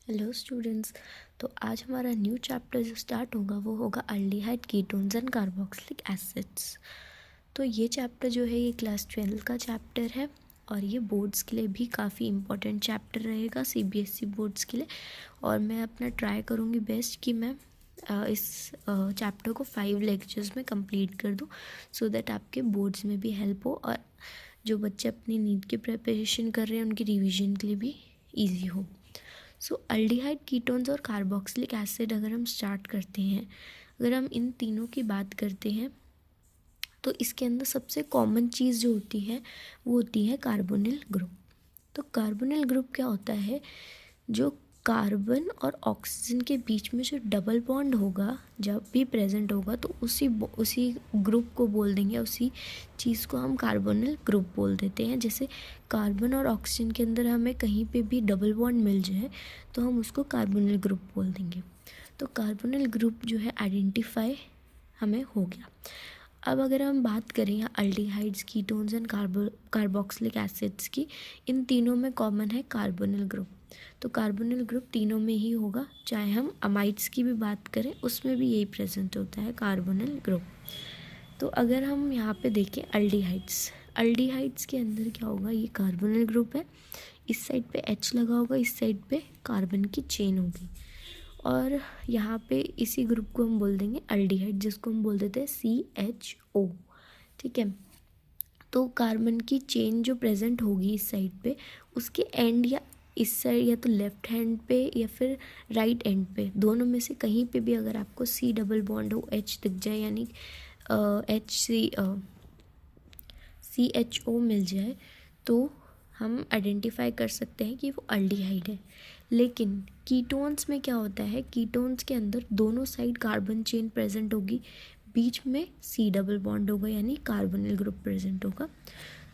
Hello students. तो आज हमारा न्यू चैप्टर जो स्टार्ट होगा वो होगा aldehyde ketones and carboxylic acids. तो ये चैप्टर जो है ये क्लास 12 का चैप्टर है और ये बोर्ड्स के लिए भी काफ़ी इम्पोर्टेंट चैप्टर रहेगा, सीबीएसई बोर्ड्स के लिए। और मैं अपना ट्राई करूँगी बेस्ट कि मैं इस चैप्टर को 5 लेक्चर्स में कंप्लीट कर दूँ, सो दैट आपके बोर्ड्स में भी हेल्प हो और जो बच्चे अपनी नीट की प्रिपरेशन कर रहे हैं उनकी रिवीजन के लिए भी ईजी हो। सो अल्डिहाइड कीटोन्स और कार्बोक्सिलिक एसिड अगर हम स्टार्ट करते हैं, अगर हम इन तीनों की बात करते हैं तो इसके अंदर सबसे कॉमन चीज़ जो होती है वो होती है कार्बोनिल ग्रुप। तो कार्बोनिल ग्रुप क्या होता है? जो कार्बन और ऑक्सीजन के बीच में जो डबल बॉन्ड होगा जब भी प्रेजेंट होगा तो उसी ग्रुप को बोल देंगे, उसी चीज़ को हम कार्बोनिल ग्रुप बोल देते हैं। जैसे कार्बन और ऑक्सीजन के अंदर हमें कहीं पे भी डबल बॉन्ड मिल जाए तो हम उसको कार्बोनिल ग्रुप बोल देंगे। तो कार्बोनिल ग्रुप जो है आइडेंटिफाई हमें हो गया। अब अगर हम बात करें यहाँ aldehydes, ketones and carboxylic acids की, इन तीनों में कॉमन है कार्बोनिल ग्रुप। तो कार्बोनिल ग्रुप तीनों में ही होगा, चाहे हम अमाइड्स की भी बात करें उसमें भी यही प्रेजेंट होता है कार्बोनिल ग्रुप। तो अगर हम यहाँ पे देखें अल्डिहाइड्स के अंदर क्या होगा, ये कार्बोनिल ग्रुप है, इस साइड पे H लगा होगा, इस साइड पे कार्बन की चेन होगी और यहाँ पे इसी ग्रुप को हम बोल देंगे अल्डिहाइड, जिसको हम बोल देते हैं CHO। ठीक है। तो कार्बन की चेन जो प्रेजेंट होगी इस साइड पे, उसके एंड या इस साइड या तो लेफ्ट हैंड पे या फिर राइट एंड पे, दोनों में से कहीं पे भी अगर आपको C डबल बॉन्ड हो H दिख जाए, यानी CHO मिल जाए, तो हम आइडेंटिफाई कर सकते हैं कि वो अल्डिहाइड है। लेकिन कीटोन्स में क्या होता है, कीटोन्स के अंदर दोनों साइड कार्बन चेन प्रेजेंट होगी, बीच में C डबल बॉन्ड होगा यानी कार्बोनिल ग्रुप प्रेजेंट होगा।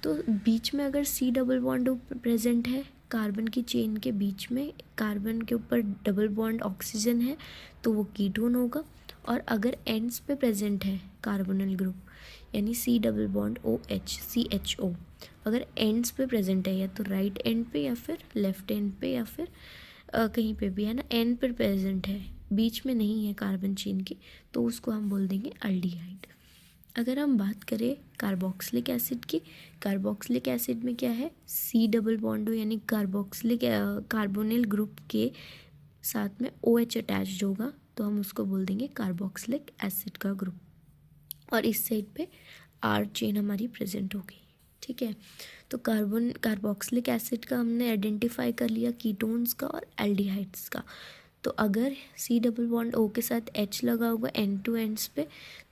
तो बीच में अगर C डबल बॉन्ड प्रेजेंट है कार्बन की चेन के बीच में, कार्बन के ऊपर डबल बॉन्ड ऑक्सीजन है तो वो कीटोन होगा। और अगर एंड्स पे प्रेजेंट है कार्बोनिल ग्रुप यानी C double bond OH CHO, अगर एंड्स पे प्रेजेंट है या तो राइट एंड पे या फिर लेफ्ट एंड पे या फिर कहीं पे भी है ना, एंड पर प्रेजेंट है, बीच में नहीं है कार्बन चेन की, तो उसको हम बोल देंगे अल्डिहाइड। अगर हम बात करें कार्बोक्सिलिक एसिड की, कार्बोक्सिलिक एसिड में क्या है, C डबल बॉन्ड हो यानी कार्बोनिल ग्रुप के साथ में OH अटैच्ड होगा तो हम उसको बोल देंगे कार्बोक्सिलिक एसिड का ग्रुप और इस साइड पे R चेन हमारी प्रेजेंट होगी। ठीक है। तो कार्बोक्सिलिक एसिड का हमने आइडेंटिफाई कर लिया, कीटोन्स का और एल्डिहाइड्स का। तो अगर C डबल बॉन्ड O के साथ H लगा होगा एंड टू एंड्स पे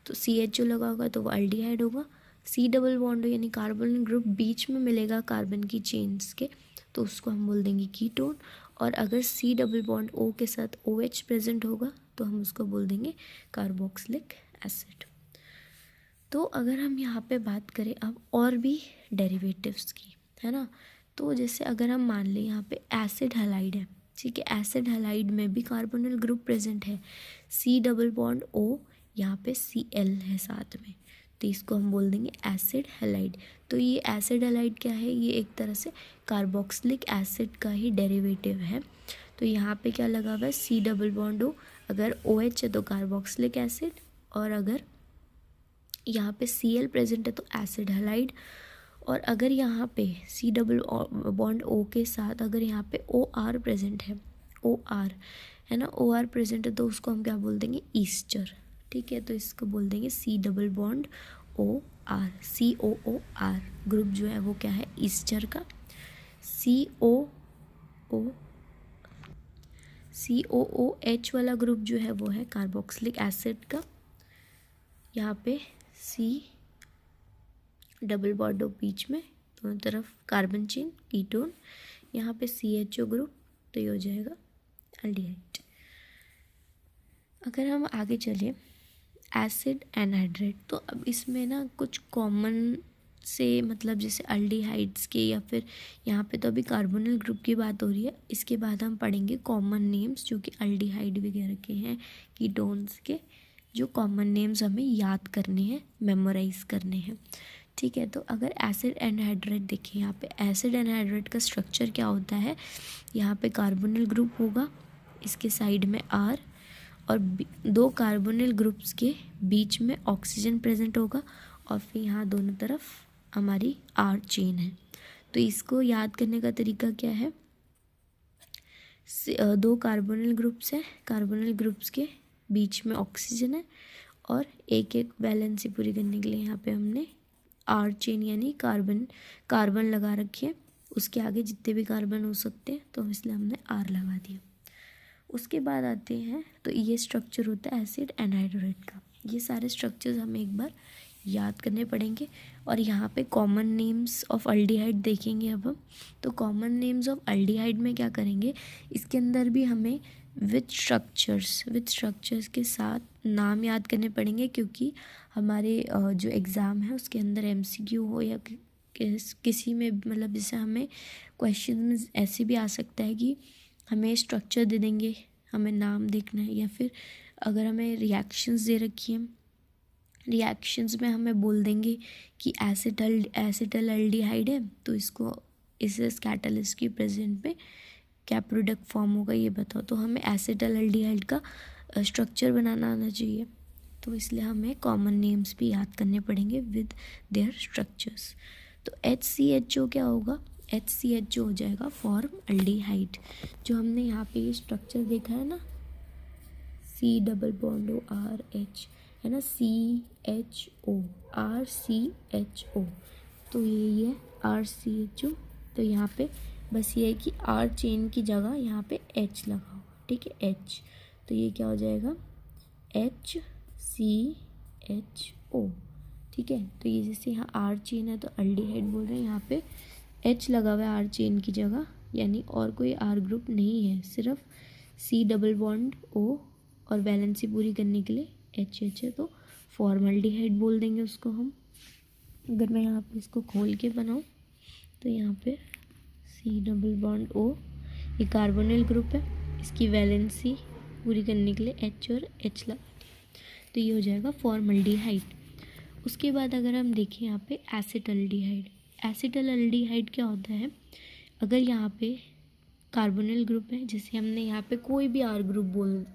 तो CHO लगा होगा तो वो अल्डिहाइड होगा। C डबल बॉन्ड यानी कार्बन ग्रुप बीच में मिलेगा कार्बन की चेन्स के तो उसको हम बोल देंगे कीटोन। और अगर C डबल बॉन्ड O के साथ OH प्रेजेंट होगा तो हम उसको बोल देंगे कार्बोक्सिलिक एसिड। तो अगर हम यहाँ पे बात करें अब और भी डेरिवेटिव्स की, है ना, तो जैसे अगर हम मान लें यहाँ पे एसिड हैलाइड है, ठीक है, एसिड हैलाइड में भी कार्बोनिल ग्रुप प्रेजेंट है, C डबल बॉन्ड O, यहाँ पे Cl है साथ में, तो इसको हम बोल देंगे एसिड हैलाइड। तो ये एसिड हैलाइड क्या है, ये एक तरह से कार्बोक्सिलिक एसिड का ही डेरिवेटिव है। तो यहाँ पे क्या लगा हुआ है, C डबल बॉन्ड O, अगर OH है तो कार्बोक्सिलिक एसिड, और अगर यहाँ पे Cl प्रेजेंट है तो एसिड हैलाइड, और अगर यहाँ पे C डबल बॉन्ड O के साथ अगर यहाँ पे OR प्रेजेंट है, OR है ना, OR प्रेजेंट है तो उसको हम क्या बोल देंगे, ईस्टर। ठीक है। तो इसको बोल देंगे C double bond OR, COOR group जो है वो क्या है, ईस्टर का। COOH वाला ग्रुप जो है वो है कार्बोक्सिलिक एसिड का। यहाँ पे C डबल बॉन्ड बीच में, दोनों तरफ कार्बन चेन कीटोन, यहाँ पे CHO ग्रुप, तो ये हो जाएगा अल्डिहाइड। अगर हम आगे चले एसिड एनहाइड्रेट, तो अब इसमें ना कुछ कॉमन से, मतलब जैसे अल्डिहाइड्स के या फिर यहाँ पे तो अभी कार्बोनिल ग्रुप की बात हो रही है, इसके बाद हम पढ़ेंगे कॉमन नेम्स जो कि अल्डिहाइड वगैरह के हैं, कीटोन्स के, जो कॉमन नेम्स हमें याद करने हैं, मेमोराइज करने हैं। ठीक है। तो अगर एसिड एनहाइड्रेट देखिए, यहाँ पे एसिड एनहाइड्रेट का स्ट्रक्चर क्या होता है, यहाँ पे कार्बोनिल ग्रुप होगा, इसके साइड में R, और दो कार्बोनिल ग्रुप्स के बीच में ऑक्सीजन प्रेजेंट होगा, और फिर यहाँ दोनों तरफ हमारी R चेन है। तो इसको याद करने का तरीका क्या है, दो कार्बोनिल ग्रुप्स है, कार्बोनिल ग्रुप्स के बीच में ऑक्सीजन है, और एक एक वैलेंसी पूरी करने के लिए यहाँ पे हमने R चेन यानी कार्बन लगा रखी है। उसके आगे जितने भी कार्बन हो सकते हैं तो इसलिए हमने R लगा दिया। उसके बाद आते हैं, तो ये स्ट्रक्चर होता है एसिड एनहाइड्रेट का। ये सारे स्ट्रक्चर्स हमें एक बार याद करने पड़ेंगे। और यहाँ पे कॉमन नेम्स ऑफ अल्डिहाइड देखेंगे अब हम। तो कॉमन नेम्स ऑफ अल्डिहाइड में क्या करेंगे, इसके अंदर भी हमें विथ स्ट्रक्चर्स के साथ नाम याद करने पड़ेंगे, क्योंकि हमारे जो एग्ज़ाम है उसके अंदर MCQ हो या किसी में, मतलब जैसे हमें क्वेश्चन में ऐसे भी आ सकता है कि हमें स्ट्रक्चर दे देंगे, हमें नाम देखना है, या फिर अगर हमें रिएक्शंस दे रखी हैं, रिएक्शंस में हमें बोल देंगे कि एसिटल अल्डिहाइड है, तो इसको इस कैटलिस्ट की प्रेजेंट पे क्या प्रोडक्ट फॉर्म होगा ये बताओ। तो हमें एसिटल अल्डिहाइड का स्ट्रक्चर बनाना आना चाहिए, तो इसलिए हमें कॉमन नेम्स भी याद करने पड़ेंगे विद देयर स्ट्रक्चर्स। तो HCHO क्या होगा, HCHO हो जाएगा फॉर्म अल्डिहाइड। जो हमने यहाँ पे ये स्ट्रक्चर देखा है ना, C+OH है ना, CHO RCHO, तो ये है RCHO। तो यहाँ पे बस ये है कि R चेन की जगह यहाँ पे H लगा होगा, ठीक है, H। तो ये क्या हो जाएगा, HCHO, ठीक है। तो ये जैसे यहाँ R चेन है तो अल्डिहाइड बोल रहे हैं, यहाँ पे H लगा हुआ है R चेन की जगह, यानी और कोई R ग्रुप नहीं है, सिर्फ C+O और वैलेंसी पूरी करने के लिए HH है, तो फॉर्मल्डिहाइड बोल देंगे उसको हम। अगर मैं यहाँ पे इसको खोल के बनाऊँ तो यहाँ पे C+O ये कार्बोनिल ग्रुप है, इसकी वैलेंसी पूरी करने के लिए H और H लगा दिया, तो ये हो जाएगा फॉर्मल्डिहाइड। उसके बाद अगर हम देखें यहाँ पे एसिटल्डिहाइड, एसिटल्डिहाइड क्या होता है, अगर यहाँ पे कार्बोनिल ग्रुप है, जैसे हमने यहाँ पे कोई भी R ग्रुप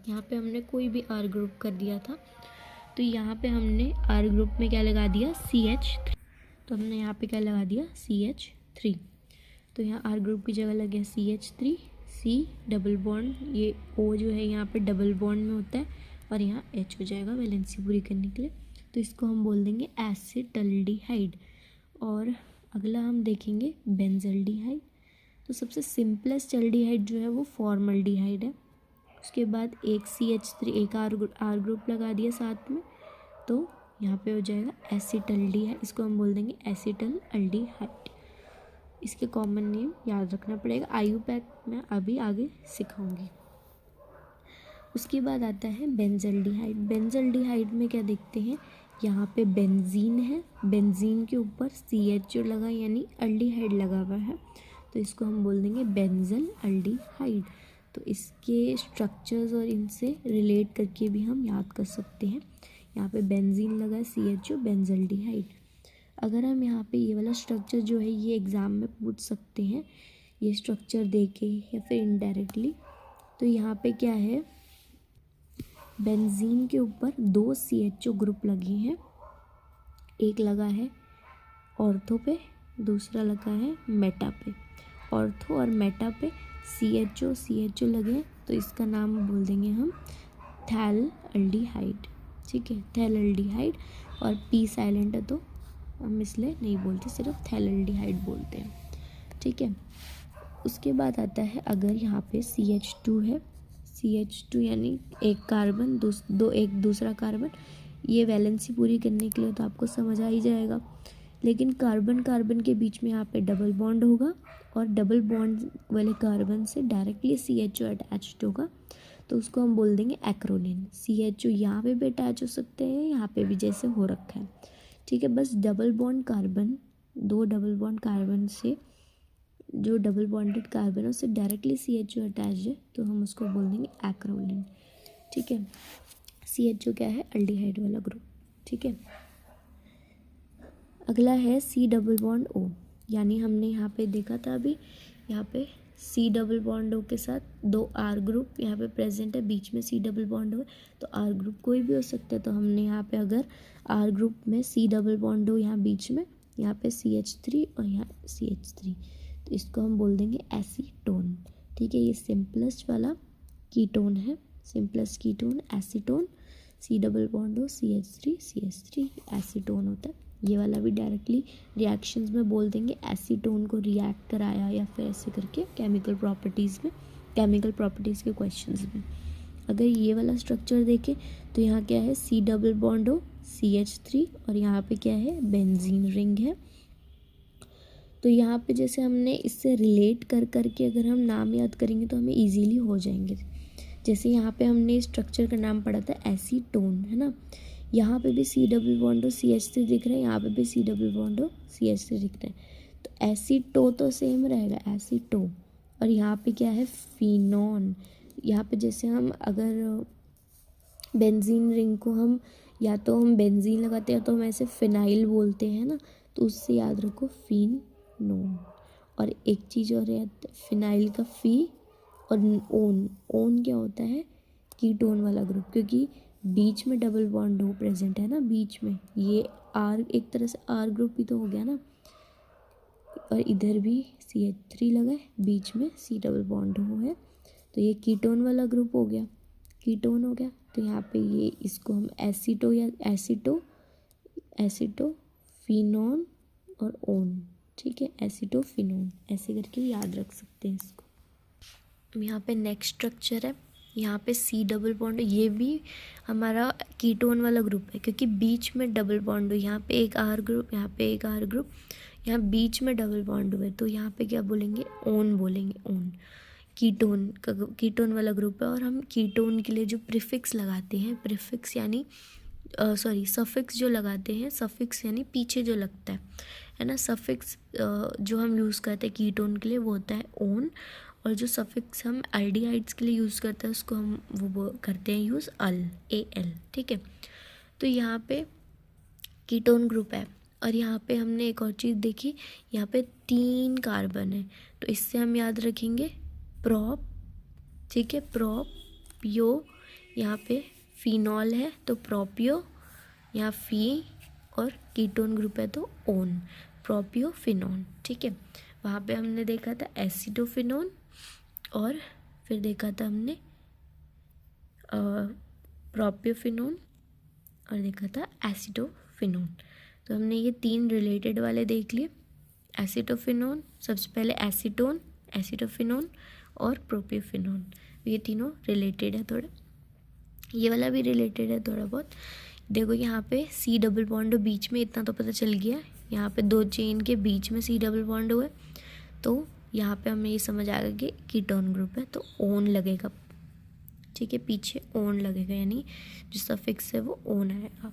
यहाँ पे हमने कोई भी R ग्रुप कर दिया था, तो यहाँ पे हमने R ग्रुप में क्या लगा दिया, CH3, तो हमने यहाँ पे क्या लगा दिया, CH3। तो यहाँ R ग्रुप की जगह लग गया CH3, C डबल बॉन्ड, ये O जो है यहाँ पे डबल बॉन्ड में होता है, और यहाँ H हो जाएगा वैलेंसी पूरी करने के लिए, तो इसको हम बोल देंगे एसिटल्डिहाइड। और अगला हम देखेंगे बेंजल्डिहाइड। तो सबसे सिंपलेस्ट एल्डिहाइड जो है वो फॉर्मल्डिहाइड है। उसके बाद एक CH3, एक R ग्रुप लगा दिया साथ में, तो यहाँ पे हो जाएगा एसिटल्डिहाइड, इसको हम बोल देंगे एसिटल अल्डिहाइड। इसके कॉमन नेम याद रखना पड़ेगा, IUPAC में अभी आगे सिखाऊंगी। उसके बाद आता है बेंजल्डिहाइड। बेंजल्डिहाइड में क्या देखते हैं, यहाँ पे बेंजीन है, बेंजीन के ऊपर CHO लगा यानी अल्डिहाइड लगा हुआ है, तो इसको हम बोल देंगे बेंजल अल्डिहाइड। तो इसके स्ट्रक्चर्स और इनसे रिलेट करके भी हम याद कर सकते हैं। यहाँ पे बेंजीन लगा है, CHO बेंजल्डिहाइड। अगर हम यहाँ पे ये वाला स्ट्रक्चर जो है ये एग्ज़ाम में पूछ सकते हैं, ये स्ट्रक्चर दे के या फिर इनडायरेक्टली। तो यहाँ पे क्या है, बेंजीन के ऊपर दो CHO ग्रुप लगे हैं, एक लगा है ऑर्थो पे, दूसरा लगा है मेटा पे। ऑर्थो और मेटा पे CHO लगे हैं, तो इसका नाम बोल देंगे हम थैलल्डिहाइड, ठीक है, थैलल्डिहाइड। और P साइलेंट है तो हम इसलिए नहीं बोलते, सिर्फ थैलल्डिहाइड बोलते हैं, ठीक है। उसके बाद आता है, अगर यहाँ पे CH2 है, CH2 यानी एक कार्बन एक दूसरा कार्बन, ये वैलेंसी पूरी करने के लिए तो आपको समझ आ ही जाएगा। लेकिन कार्बन कार्बन के बीच में यहाँ पे डबल बॉन्ड होगा, और डबल बॉन्ड वाले कार्बन से डायरेक्टली CHO अटैच्ड होगा, तो उसको हम बोल देंगे एक्रोनिन। CHO यहाँ पे भी अटैच हो सकते हैं, यहाँ पे भी जैसे हो रखा है, ठीक है। बस डबल बॉन्ड कार्बन, दो डबल बॉन्ड कार्बन से जो डबल बॉन्डेड कार्बन है उससे डायरेक्टली CHO अटैच है, तो हम उसको बोल देंगे एक्रोनिन, ठीक है। CHO क्या है, अल्डिहाइड वाला ग्रुप, ठीक है। अगला है C+O, यानी हमने यहाँ पे देखा था अभी, यहाँ पे सी डबल बॉन्ड ओ के साथ 2 R ग्रुप यहाँ पे प्रेजेंट है, बीच में सी डबल बॉन्ड हो, तो R ग्रुप कोई भी हो सकता है। तो हमने यहाँ पे अगर R ग्रुप में सी डबल बॉन्ड हो यहाँ बीच में, यहाँ पे CH3 और यहाँ CH3, तो इसको हम बोल देंगे एसीटोन। ठीक है, ये सिंपलेस्ट वाला कीटोन है, simplest ketone acetone. C double bond हो CH3 एसीटोन होता है। ये वाला भी डायरेक्टली रिएक्शंस में बोल देंगे एसीटोन को रिएक्ट कराया, या फिर ऐसे करके केमिकल प्रॉपर्टीज़ में, केमिकल प्रॉपर्टीज़ के क्वेश्चंस में। अगर ये वाला स्ट्रक्चर देखें तो यहाँ क्या है, सी डबल बॉन्ड हो CH3 और यहाँ पे क्या है, बेंजीन रिंग है। तो यहाँ पे जैसे हमने इससे रिलेट कर करके अगर हम नाम याद करेंगे तो हमें इजीली हो जाएंगे। जैसे यहाँ पे हमने स्ट्रक्चर का नाम पढ़ा था एसीटोन, है ना। यहाँ पे भी सी डबल बॉन्ड हो CH3 दिख रहा है, यहाँ पे भी सी डबल बॉन्ड हो CH3 दिख रहा है। तो एसीटो तो सेम रहेगा, एसीटो। और यहाँ पे क्या है, फिनॉन। यहाँ पे जैसे हम अगर बेंजीन रिंग को हम या तो हम बेंजीन लगाते हैं या तो हम ऐसे फिनाइल बोलते हैं ना, तो उससे याद रखो फिनोन। और एक चीज़ और है, फिनाइल का फी और ओन। ओन क्या होता है, कीटोन वाला ग्रुप, क्योंकि बीच में डबल बॉन्ड हो प्रेजेंट है ना, बीच में ये आर, एक तरह से आर ग्रुप ही तो हो गया ना। और इधर भी CH3 लगा है, बीच में सी डबल बॉन्ड हो है, तो ये कीटोन वाला ग्रुप हो गया, कीटोन हो गया। तो यहाँ पे ये इसको हम एसीटो या एसीटो फिनोन और ओन, ठीक है, एसीटो फिनोन, ऐसे करके याद रख सकते हैं इसको। यहाँ पे नेक्स्ट स्ट्रक्चर है, यहाँ पे सी डबल बॉन्ड, ये भी हमारा कीटोन वाला ग्रुप है, क्योंकि बीच में डबल बॉन्ड हो, यहाँ पे एक R ग्रुप, यहाँ पे एक R ग्रुप, यहाँ बीच में डबल बॉन्ड हुए, तो यहाँ पे क्या बोलेंगे, ओन बोलेंगे, ओन। कीटोन का, कीटोन वाला ग्रुप है। और हम कीटोन के लिए जो प्रीफिक्स लगाते हैं, प्रीफिक्स यानी सफिक्स जो लगाते हैं, सफिक्स यानी पीछे जो लगता है ना, सफिक्स जो हम यूज़ करते हैं कीटोन के लिए वो होता है ओन। और जो सफिक्स हम एल्डिहाइड्स के लिए यूज़ करते हैं उसको हम वो करते हैं यूज़ AL, ठीक है। तो यहाँ पे कीटोन ग्रुप है। और यहाँ पे हमने एक और चीज़ देखी, यहाँ पे 3 कार्बन है, तो इससे हम याद रखेंगे प्रोप, ठीक है, प्रोपियो। यहाँ पे फिनॉल है तो प्रोपियो, यहाँ फी, और कीटोन ग्रुप है तो ओन, प्रोपियो फिनोन, ठीक है। वहाँ पे हमने देखा था एसिडोफिनोन, और फिर देखा था हमने प्रोपियोफिनोन, और देखा था एसिडोफिनोन। तो हमने ये 3 रिलेटेड वाले देख लिए, एसिडोफिनोन, सबसे पहले एसीटोन, एसिडोफिनोन और प्रोपियोफिनोन, ये तीनों रिलेटेड है थोड़े। ये वाला भी रिलेटेड है थोड़ा बहुत। देखो यहाँ पे सी डबल बॉन्ड बीच में, इतना तो पता चल गया, यहाँ पे 2 चेन के बीच में सी डबल बॉन्ड हुए, तो यहाँ पे हमें ये समझ आ गया कि कीटोन ग्रुप है, तो ओन लगेगा, ठीक है, पीछे ओन लगेगा, यानी जो सफिक्स है वो ओन आएगा।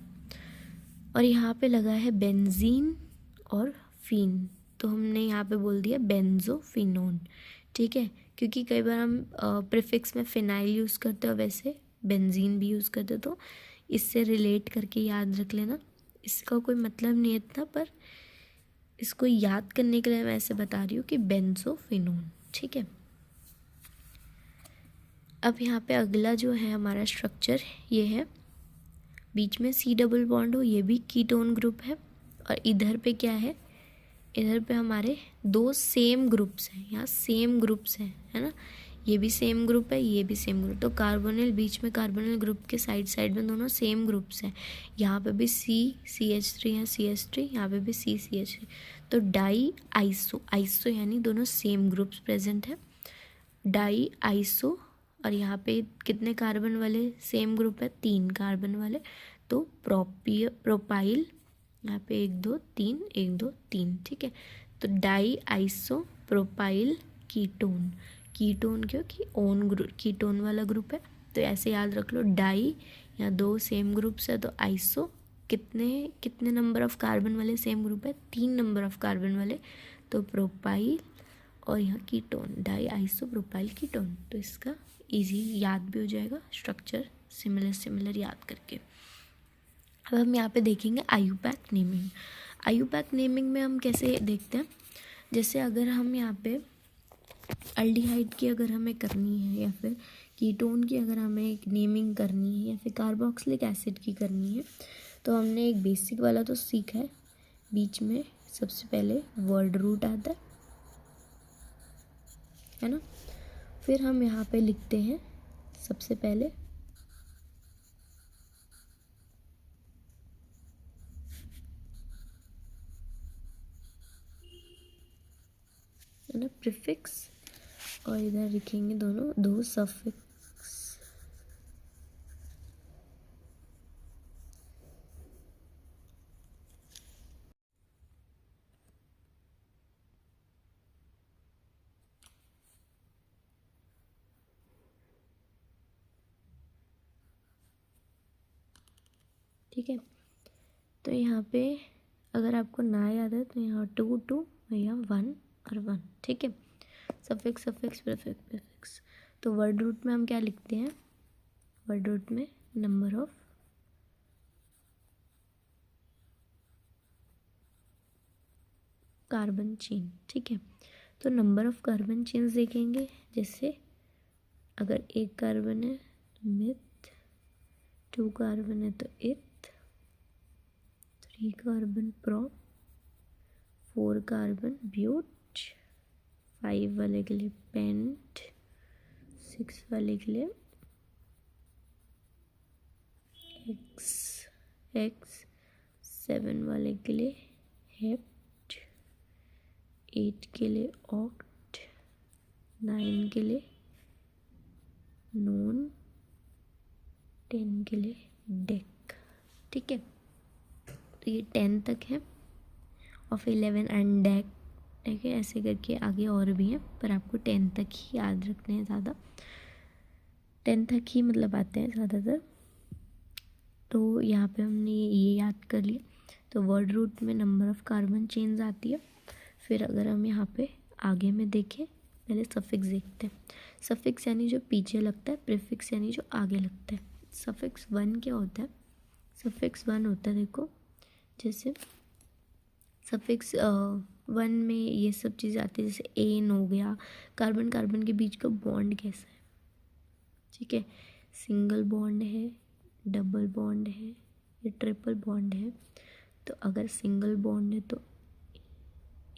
और यहाँ पे लगा है बेंजीन और फिन, तो हमने यहाँ पे बोल दिया बेंजोफिनोन, ठीक है, क्योंकि कई बार हम प्रीफिक्स में फिनाइल यूज़ करते हैं, वैसे बेंजीन भी यूज़ करते, तो इससे रिलेट करके याद रख लेना। इसका कोई मतलब नहीं है इतना, पर इसको याद करने के लिए मैं ऐसे बता रही हूँ कि बेंजोफिनोन, ठीक है। अब यहाँ पे अगला जो है हमारा स्ट्रक्चर ये है, बीच में सी डबल बॉन्ड हो, ये भी कीटोन ग्रुप है। और इधर पे क्या है, इधर पे हमारे 2 सेम ग्रुप्स हैं, यहाँ सेम ग्रुप्स हैं, है ना, ये भी सेम ग्रुप है, ये भी सेम ग्रुप, तो कार्बोनिल, बीच में कार्बोनिल ग्रुप के साइड साइड में दोनों सेम ग्रुप्स हैं। यहाँ पे भी CH3 है, CH3, यहाँ पे भी CH3, तो डाई आइसो, आइसो यानी दोनों सेम ग्रुप्स प्रेजेंट है, डाई आइसो। और यहाँ पे कितने कार्बन वाले सेम ग्रुप है, 3 कार्बन वाले, तो प्रोपाइल, यहाँ पे 1 2 3 1 2 3, ठीक है। तो di iso propyl ketone, ketone क्योंकि ओन ग्रुप, कीटोन वाला ग्रुप है, तो ऐसे याद रख लो, डाई यहाँ 2 सेम ग्रुप्स है, तो आइसो कितने नंबर ऑफ कार्बन वाले सेम ग्रुप है, 3 नंबर ऑफ कार्बन वाले, तो प्रोपाइल, और यहाँ ketone, di iso propyl ketone. तो इसका इजी याद भी हो जाएगा स्ट्रक्चर, सिमिलर याद करके। अब हम यहाँ पे देखेंगे आयुपैक नेमिंग। आयुपैक नेमिंग में हम कैसे देखते हैं, जैसे अगर हम यहाँ पे अल्डिहाइड की अगर हमें करनी है या फिर कीटोन की अगर हमें एक नेमिंग करनी है या फिर कार्बोक्सिलिक एसिड की करनी है तो हमने एक बेसिक वाला तो सीखा है। बीच में सबसे पहले वर्ड रूट आता है ना। फिर हम यहाँ पे लिखते हैं सबसे पहले है ना प्रीफिक्स, और इधर लिखेंगे दो सफिक्स। ठीक है, तो यहाँ पे अगर आपको ना याद है तो यहाँ 2 2 और यहाँ 1 और 1। ठीक है, सफिक्स सफिक्स प्रीफिक्स प्रीफिक्स। तो वर्ड रूट में हम क्या लिखते हैं, वर्ड रूट में नंबर ऑफ कार्बन चेन। ठीक है, तो नंबर ऑफ कार्बन चेन्स देखेंगे, जैसे अगर एक कार्बन है तो मिथ, 2 कार्बन है तो इथ, 3 कार्बन प्रोप, 4 कार्बन ब्यूट, 5 वाले के लिए पेंट, 6 वाले के लिए एक्स एक्स, 7 वाले के लिए हेप्ट, 8 के लिए ऑक्ट, 9 के लिए नोन, 10 के लिए डेक। ठीक है, तो ये 10 तक है और फिर 11 एंड डेक। ठीक है, ऐसे करके आगे और भी हैं पर आपको 10 तक ही याद रखने हैं ज़्यादा, 10 तक ही मतलब आते हैं ज़्यादातर। तो यहाँ पे हमने ये याद कर लिया। तो वर्ड रूट में नंबर ऑफ कार्बन चेन्स आती है। फिर अगर हम यहाँ पे आगे में देखें, पहले सफिक्स देखते हैं। सफिक्स यानी जो पीछे लगता है, प्रीफिक्स यानी जो आगे लगता है। सफिक्स 1 क्या होता है, सफिक्स 1 होता है, देखो जैसे सफिक्स 1 में ये सब चीज़ें आती है, जैसे एन हो गया, कार्बन कार्बन के बीच का बॉन्ड कैसा है। ठीक है, सिंगल बॉन्ड है, डबल बॉन्ड है या ट्रिपल बॉन्ड है। तो अगर सिंगल बॉन्ड है तो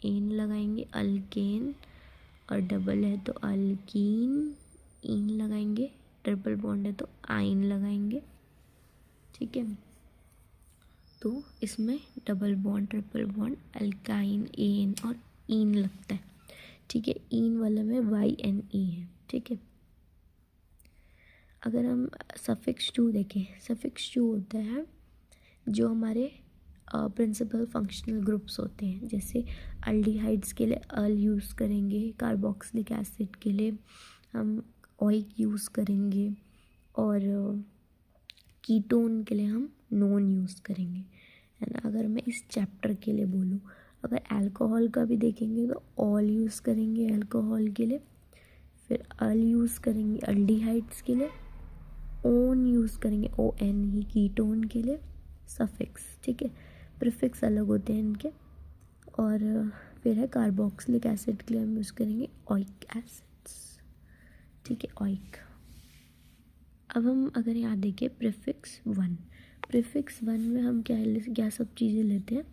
एन लगाएंगे अल्केन, और डबल है तो अल्कीन इन लगाएंगे, ट्रिपल बॉन्ड है तो आइन लगाएंगे। ठीक है, तो इसमें double bond triple bond alkyne ene और इन लगता है। ठीक है, इन वाला में YNE है। ठीक है, अगर हम सफिक्स 2 देखें, सफिक्स 2 होता है जो हमारे प्रिंसिपल फंक्शनल ग्रुप्स होते हैं। जैसे अल्डिहाइड्स के लिए अल यूज़ करेंगे, कार्बोक्सिलिक एसिड के लिए हम ओइक यूज़ करेंगे, और कीटोन के लिए हम नॉन यूज़ करेंगे, है ना। अगर मैं इस चैप्टर के लिए बोलूँ, अगर अल्कोहल का भी देखेंगे तो ऑल यूज़ करेंगे अल्कोहल के लिए, फिर अल यूज़ करेंगे अल्डिहाइड्स के लिए, ओन यूज़ करेंगे ON ही कीटोन के लिए, सफिक्स। ठीक है, प्रीफिक्स अलग होते हैं इनके। और फिर है कार्बोक्सिलिक एसिड के लिए हम यूज़ करेंगे ओइक एसिड्स। ठीक है, ओइक। अब हम अगर यहाँ देखें प्रीफिक्स 1, प्रीफिक्स 1 में हम क्या सब चीज़ें लेते हैं।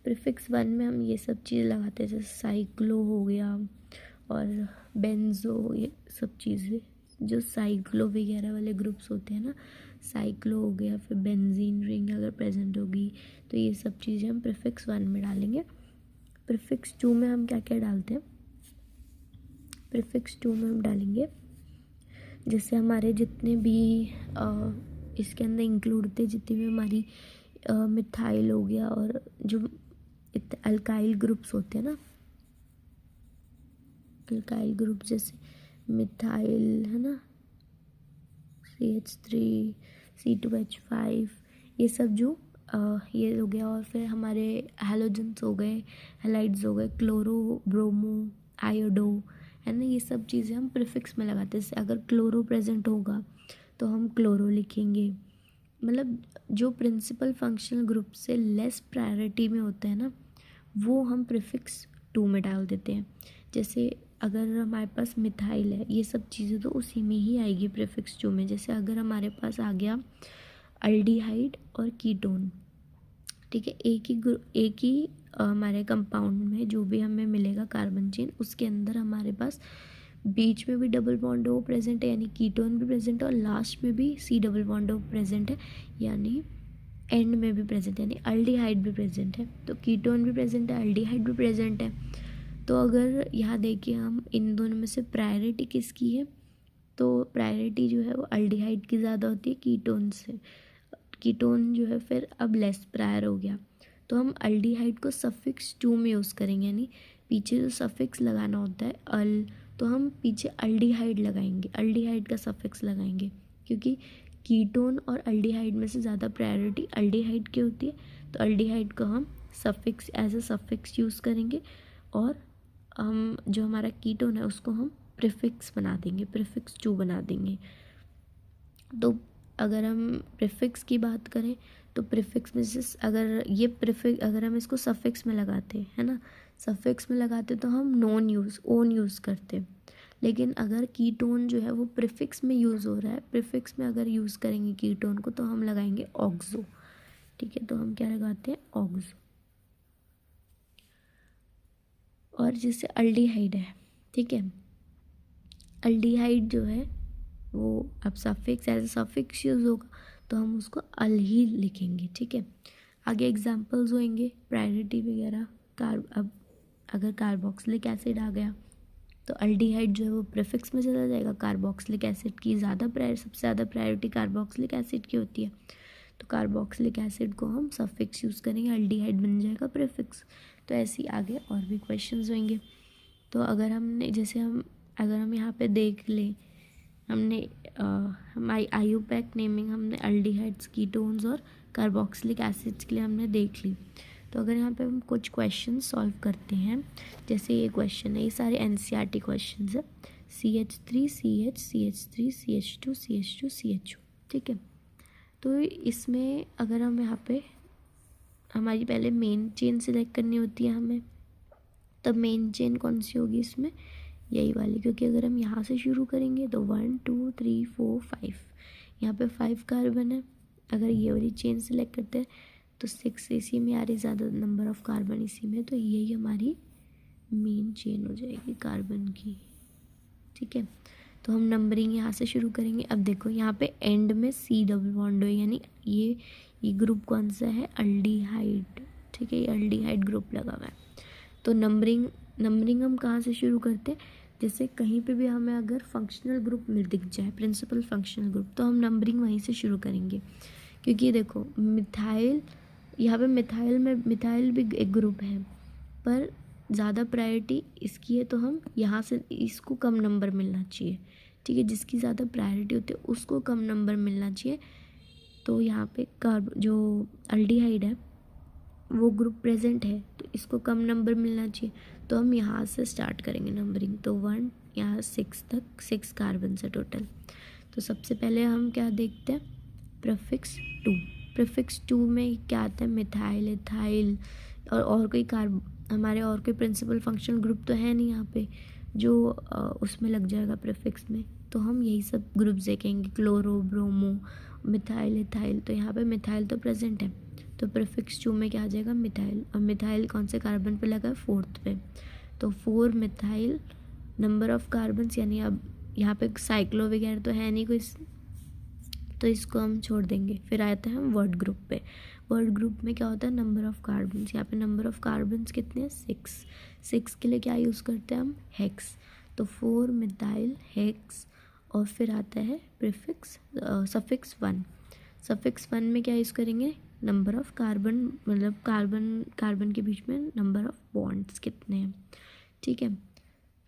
प्रीफिक्स 1 में हम ये सब चीज़ें लगाते हैं, जैसे साइक्लो हो गया और बेंजो, ये सब चीज़ें जो साइक्लो वगैरह वाले ग्रुप्स होते हैं ना, साइक्लो हो गया, फिर बेंजीन रिंग अगर प्रेजेंट होगी तो ये सब चीज़ें हम प्रीफिक्स 1 में डालेंगे। प्रीफिक्स 2 में हम क्या क्या डालते हैं, प्रीफिक्स 2 में हम डालेंगे जैसे हमारे जितने भी इसके अंदर इंक्लूड थे, जितनी भी हमारी मिथाइल हो गया और जो अल्काइल ग्रुप्स होते हैं ना, अल्काइल ग्रुप जैसे मिथाइल है ना, CH3 C2H5, ये सब जो ये हो गया। और फिर हमारे हैलोजेंस हो गए, हैलाइड्स हो गए, क्लोरो, ब्रोमो, आयोडो, है ना। ये सब चीज़ें हम प्रीफिक्स में लगाते हैं। जैसे अगर क्लोरो प्रेजेंट होगा तो हम क्लोरो लिखेंगे। मतलब जो प्रिंसिपल फंक्शनल ग्रुप से लेस प्रायोरिटी में होता है ना, वो हम प्रीफिक्स 2 में डाल देते हैं। जैसे अगर हमारे पास मिथाइल है, ये सब चीज़ें तो उसी में ही आएगी प्रीफिक्स टू में। जैसे अगर हमारे पास आ गया अल्डिहाइड और कीटोन, ठीक है, एक ही हमारे कंपाउंड में जो भी हमें मिलेगा कार्बन चेन, उसके अंदर हमारे पास बीच में भी डबल बॉन्ड ओ प्रेजेंट है यानी कीटोन भी प्रेजेंट है, और लास्ट में भी C double bond O present है यानी एंड में भी प्रेजेंट है, यानी अल्डिहाइड भी प्रेजेंट है। तो कीटोन भी प्रेजेंट है, अल्डिहाइड भी प्रेजेंट है। तो अगर यहाँ देखिए हम इन दोनों में से प्रायोरिटी किसकी है, तो प्रायोरिटी जो है वो अल्डिहाइड की ज़्यादा होती है कीटोन से। कीटोन जो है फिर अब लेस प्रायर हो गया, तो हम अल्डिहाइड को सफिक्स टू में यूज़ करेंगे, यानी पीछे जो सफिक्स लगाना होता है अल, तो हम पीछे अल्डिहाइड लगाएंगे, अल्डिहाइड का सफिक्स लगाएंगे, क्योंकि कीटोन और अल्डिहाइड में से ज़्यादा प्रायोरिटी अल्डिहाइड की होती है। तो अल्डिहाइड को हम suffix as a suffix use करेंगे, और हम जो हमारा कीटोन है उसको हम प्रीफिक्स बना देंगे, प्रीफिक्स टू बना देंगे। तो अगर हम प्रीफिक्स की बात करें तो प्रीफिक्स में से अगर हम इसको सफिक्स में लगाते हैं ना, सफिक्स में लगाते तो हम ओन यूज़ करते। लेकिन अगर कीटोन जो है वो प्रीफिक्स में यूज़ हो रहा है, प्रीफिक्स में अगर यूज़ करेंगे कीटोन को तो हम लगाएंगे ऑक्सो। ठीक है, तो हम क्या लगाते हैं, ऑक्सो। और जैसे अल्डिहाइड है, ठीक है, अल्डिहाइड जो है वो अब सफिक्स एज सफिक्स यूज़ होगा तो हम उसको अल ही लिखेंगे। ठीक है, आगे एग्जांपल्स होंगे प्रायोरिटी वगैरह। अब अगर कार्बोक्सिलिक एसिड आ गया तो अल्डिहाइड जो है वो प्रीफिक्स में चला जाएगा, कार्बोक्सिलिक एसिड की सबसे ज़्यादा प्रायोरिटी कार्बोक्सिलिक एसिड की होती है, तो कार्बोक्सिलिक एसिड को हम सफिक्स यूज़ करेंगे, अल्डिहाइड बन जाएगा प्रीफिक्स। तो ऐसे ही आगे और भी क्वेश्चंस होंगे। तो अगर हम यहाँ पे देख लें, हमने हमारी आयुपैक नेमिंग हमने अल्डिहाइड्स, कीटोन्स और कार्बोक्सिलिक एसिड्स के लिए हमने देख ली। तो अगर यहाँ पे हम कुछ क्वेश्चन सॉल्व करते हैं, जैसे ये क्वेश्चन है, ये सारे एनसीईआरटी क्वेश्चन है, CH3 CH CH3 CH2 CH2 CHO। ठीक है, तो इसमें अगर हम यहाँ पे हमारी पहले मेन चेन सिलेक्ट करनी होती है हमें, तब मेन चेन कौन सी होगी इसमें, यही वाली, क्योंकि अगर हम यहाँ से शुरू करेंगे तो 1 2 3 4 5, यहाँ पे 5 कार्बन है। अगर ये वाली चेन सिलेक्ट करते हैं तो 6 इसी में आ रही, ज़्यादा नंबर ऑफ़ कार्बन इसी में, तो यही हमारी मेन चेन हो जाएगी कार्बन की। ठीक है, तो हम नंबरिंग यहाँ से शुरू करेंगे। अब देखो यहाँ पे एंड में C डबल बॉन्ड है, यानी ये ग्रुप कौन सा है, अल्डिहाइड। ठीक है, ये अल्डिहाइड ग्रुप लगा हुआ है। तो नंबरिंग हम कहाँ से शुरू करते हैं, जैसे कहीं पे भी हमें अगर फंक्शनल ग्रुप दिख जाए, प्रिंसिपल फंक्शनल ग्रुप, तो हम नंबरिंग वहीं से शुरू करेंगे। क्योंकि देखो मिथाइल, यहाँ पे मिथाइल भी एक ग्रुप है, पर ज़्यादा प्रायोरिटी इसकी है, तो हम यहाँ से इसको कम नंबर मिलना चाहिए। ठीक है, जिसकी ज़्यादा प्रायोरिटी होती है उसको कम नंबर मिलना चाहिए। तो यहाँ पे जो अल्डिहाइड है वो ग्रुप प्रेजेंट है, तो इसको कम नंबर मिलना चाहिए, तो हम यहाँ से स्टार्ट करेंगे नंबरिंग। तो 1 यहाँ 6 तक 6 कार्बन से टोटल। तो सबसे पहले हम क्या देखते हैं, प्रीफिक्स 2। प्रीफिक्स 2 में क्या आता है, मिथाइल, इथाइल और कोई हमारे और कोई प्रिंसिपल फंक्शनल ग्रुप तो है नहीं यहाँ पे जो उसमें लग जाएगा प्रीफिक्स में, तो हम यही सब ग्रुप्स देखेंगे, क्लोरो, ब्रोमो, मिथाइल, इथाइल। तो यहाँ पे मिथाइल तो प्रेजेंट है, तो प्रीफिक्स 2 में क्या आ जाएगा, मिथाइल। और मिथाइल कौन से कार्बन पे लगा है, 4th पे, तो 4 मिथाइल। नंबर ऑफ़ कार्बन्स, यानी अब यहाँ पे साइक्लो वगैरह तो है नहीं कोई, तो इसको हम छोड़ देंगे। फिर आते हैं हम वर्ड ग्रुप पे। वर्ड ग्रुप में क्या होता है, नंबर ऑफ़ कार्बन्स। यहाँ पे नंबर ऑफ़ कार्बन्स कितने हैं, 6 के लिए क्या यूज़ करते हैं हम, हेक्स। तो 4 मिथाइल हेक्स, और फिर आता है प्रीफिक्स सफिक्स 1। सफिक्स 1 में क्या यूज़ करेंगे, नंबर ऑफ़ कार्बन, मतलब कार्बन के बीच में नंबर ऑफ़ बॉन्ड्स कितने हैं। ठीक है,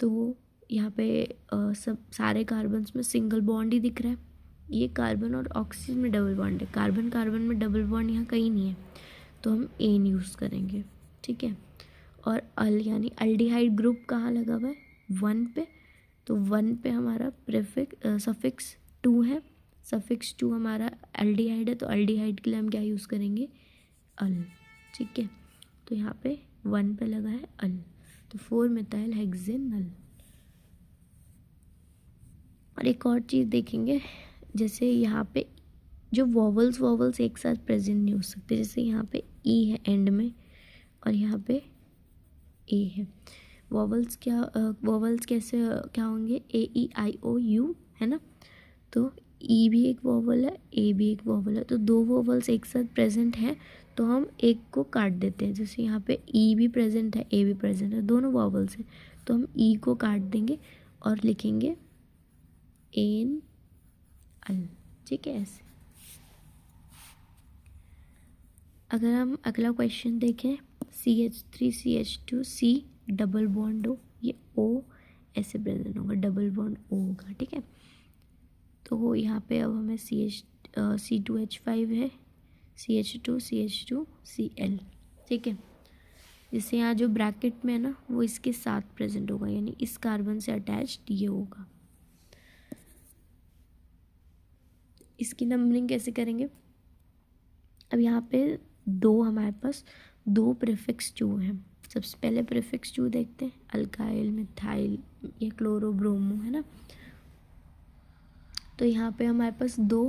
तो यहाँ पे सब सारे कार्बन्स में सिंगल बॉन्ड ही दिख रहा है, ये कार्बन और ऑक्सीजन में डबल बॉन्ड है, कार्बन कार्बन में डबल बॉन्ड यहाँ कहीं नहीं है, तो हम एन यूज़ करेंगे। ठीक है, और अल यानी अल्डिहाइड ग्रुप कहाँ लगा हुआ है, 1 पे, तो 1 पे हमारा सफिक्स 2 है, सफिक्स 2 हमारा एल्डिहाइड है, तो एल्डिहाइड के लिए हम क्या यूज़ करेंगे, अल। ठीक है, तो यहाँ पे 1 पे लगा है अल, तो 4 मिथाइल हेक्सेनल। और एक और चीज़ देखेंगे, जैसे यहाँ पे जो वॉवल्स एक साथ प्रेजेंट नहीं हो सकते, जैसे यहाँ पे ई है एंड में और यहाँ पे ए है। वॉवल्स कैसे क्या होंगे, AEIOU है ना, तो ई भी एक वॉवल है, ए भी एक वॉवल है, तो दो वॉवल्स एक साथ प्रेजेंट हैं तो हम एक को काट देते हैं। जैसे यहाँ पे ई भी प्रेजेंट है, ए भी प्रेजेंट है, दोनों वॉवल्स हैं, तो हम ई को काट देंगे और लिखेंगे एन अल, ठीक है ऐसे। अगर हम अगला क्वेश्चन देखें, CH3CH2 C डबल बॉन्ड हो, ये O ऐसे प्रेजेंट होगा, डबल बॉन्ड O होगा, ठीक है। तो यहाँ पे अब हमें C2H5 है, CH2 Cl, ठीक है। जैसे यहाँ जो ब्रैकेट में है ना वो इसके साथ प्रेजेंट होगा, यानी इस कार्बन से अटैच्ड ये होगा। इसकी नंबरिंग कैसे करेंगे, अब यहाँ पे हमारे पास दो प्रीफिक्स जो हैं। सबसे पहले प्रीफिक्स जो देखते हैं, अल्काइल, मिथाइल या क्लोरो, ब्रोमो, है ना। तो यहाँ पे हमारे पास दो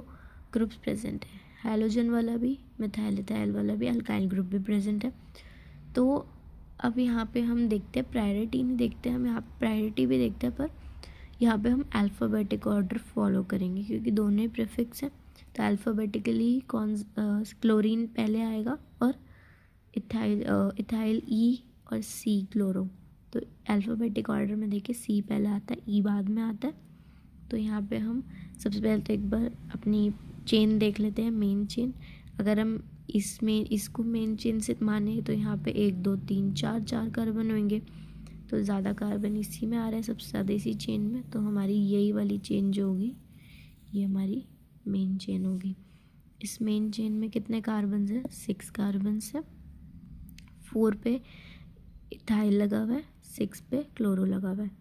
ग्रुप्स प्रेजेंट है, हैलोजन वाला भी, मिथाइल इथाइल वाला भी, अल्काइल ग्रुप भी प्रेजेंट है। तो अब यहाँ पे हम देखते हैं, प्रायोरिटी नहीं देखते हम, यहाँ प्रायोरिटी भी देखते हैं, पर यहाँ पे हम अल्फ़ाबेटिक ऑर्डर फॉलो करेंगे क्योंकि दोनों ही प्रीफिक्स हैं। तो अल्फ़ाबेटिकली क्लोरीन पहले आएगा और इथाइल ई और सी क्लोरो। तो अल्फ़ाबेटिक ऑर्डर में देखिए सी पहले आता है, ई बाद में आता है। तो यहाँ पे हम सबसे पहले तो एक बार अपनी चेन देख लेते हैं, मेन चेन। अगर हम इसको मेन चेन से माने तो यहाँ पे 1 2 3 4 कार्बन होंगे, तो ज़्यादा कार्बन इसी में आ रहे हैं, सबसे ज़्यादा इसी चेन में। तो हमारी यही वाली चेन जो होगी ये हमारी मेन चेन होगी। इस मेन चेन में कितने कार्बन है, 6 कार्बन है। 4 पे इथाइल लगा हुआ है, 6 पे क्लोरो लगा हुआ है।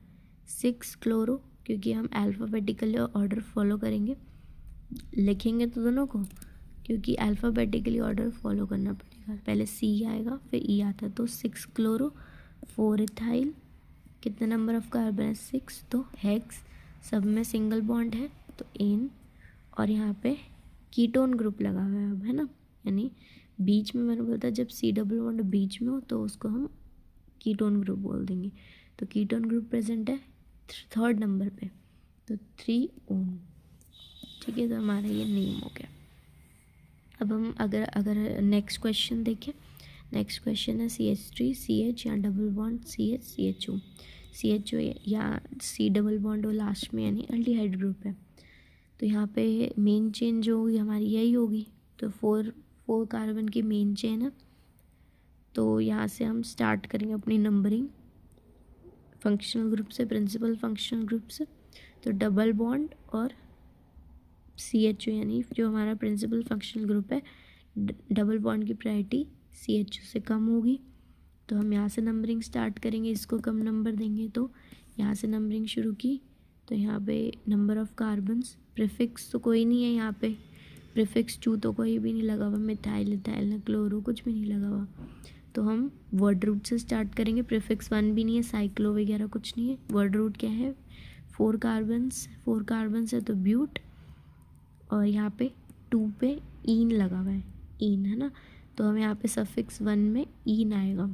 6 क्लोरो, क्योंकि हम अल्फ़ाबेटिकली ऑर्डर फॉलो करेंगे, लिखेंगे तो दोनों को, क्योंकि अल्फ़ाबेटिकली ऑर्डर फॉलो करना पड़ेगा, पहले सी आएगा फिर ई आता है। तो 6 क्लोरो 4 इथाइल, कितने नंबर ऑफ कार्बन है, 6। तो हेक्स, सब में सिंगल बॉन्ड है तो एन, और यहाँ पे कीटोन ग्रुप लगा हुआ है अब, है ना, यानी बीच में मैंने बोला था जब सी डबल बॉन्ड बीच में हो तो उसको हम कीटोन ग्रुप बोल देंगे। तो कीटोन ग्रुप प्रेजेंट है 3rd नंबर पे, तो 3 ओन, ठीक है। तो हमारा ये नेम हो गया। अब हम अगर नेक्स्ट क्वेश्चन देखें, नेक्स्ट क्वेश्चन है CH3CH या डबल बॉन्ड CH CHO या C डबल बॉन्ड हो लास्ट में, यानी एल्डिहाइड ग्रुप है। तो यहाँ पे मेन चेन जो होगी हमारी यही होगी, तो 4 कार्बन की मेन चेन है। तो यहाँ से हम स्टार्ट करेंगे अपनी नंबरिंग फंक्शनल ग्रुप से, प्रिंसिपल फंक्शनल ग्रुप से। तो डबल बॉन्ड और CHO, यानी जो हमारा प्रिंसिपल फंक्शनल ग्रुप है, डबल बॉन्ड की प्रायोरिटी CHO से कम होगी। तो हम यहाँ से नंबरिंग स्टार्ट करेंगे, इसको कम नंबर देंगे। तो यहाँ से नंबरिंग शुरू की, तो यहाँ पे नंबर ऑफ़ कार्बन्स, प्रीफिक्स तो कोई नहीं है यहाँ पे, प्रीफिक्स 2 तो कोई भी नहीं लगा हुआ, मिथाइल इथाइल क्लोरो कुछ भी नहीं लगा हुआ। तो हम वर्ड रूट से स्टार्ट करेंगे, प्रीफिक्स 1 भी नहीं है, साइक्लो वगैरह कुछ नहीं है। वर्ड रूट क्या है, 4 कार्बन्स है तो ब्यूट, और यहाँ पे 2 पे ईन लगा हुआ है, ईन, है ना। तो हम यहाँ पे सफिक्स 1 में ईन आएगा।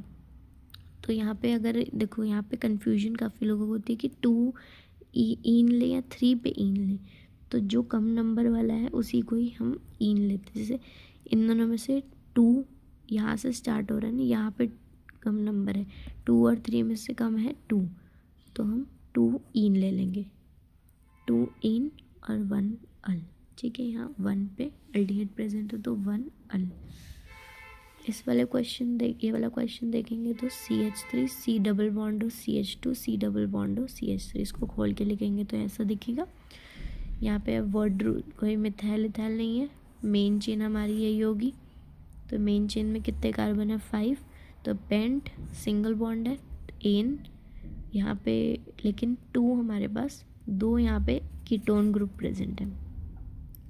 तो यहाँ पे अगर देखो, यहाँ पे कन्फ्यूजन काफ़ी लोगों को होती है कि 2 ईन लें या 3 पे ईन लें। तो जो कम नंबर वाला है उसी को ही हम ईन लेते हैं। जैसे इन दोनों में से 2 यहाँ से स्टार्ट हो रहा है ना, यहाँ पे कम नंबर है, 2 और 3 में से कम है 2, तो हम 2 ईन ले लेंगे, 2 ईन और 1 अल, ठीक है। यहाँ 1 पे एल्डिहाइड प्रेजेंट है तो 1 अल। इस वाले क्वेश्चन ये वाला क्वेश्चन देखेंगे तो CH3 C डबल बॉन्ड हो, CH2 C डबल बॉन्ड हो, CH3, इसको खोल के लिखेंगे तो ऐसा दिखेगा। यहाँ पे वर्ड रूट कोई मिथाइल इथाइल नहीं है, मेन चेन हमारी यही होगी। तो मेन चेन में कितने कार्बन है, 5। तो पेंट सिंगल बॉन्ड है, एन यहाँ पे, लेकिन 2 हमारे पास, 2 यहाँ पे कीटोन ग्रुप प्रेजेंट है,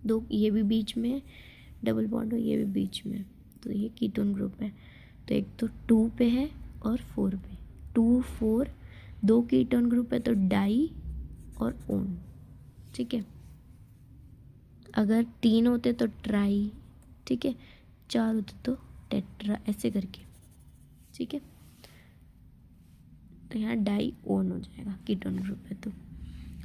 2 ये भी बीच में है, डबल बॉन्ड हो ये भी बीच में है, तो ये कीटोन ग्रुप है। तो एक तो 2 पे है और 4 पे, 2 4, 2 कीटोन ग्रुप है तो डाई और ओन, ठीक है। अगर 3 होते तो ट्राई, ठीक है, 4 होते तो टेट्रा, ऐसे करके, ठीक है। तो यहाँ डाई ओन हो जाएगा कीटोन ग्रुप है। तो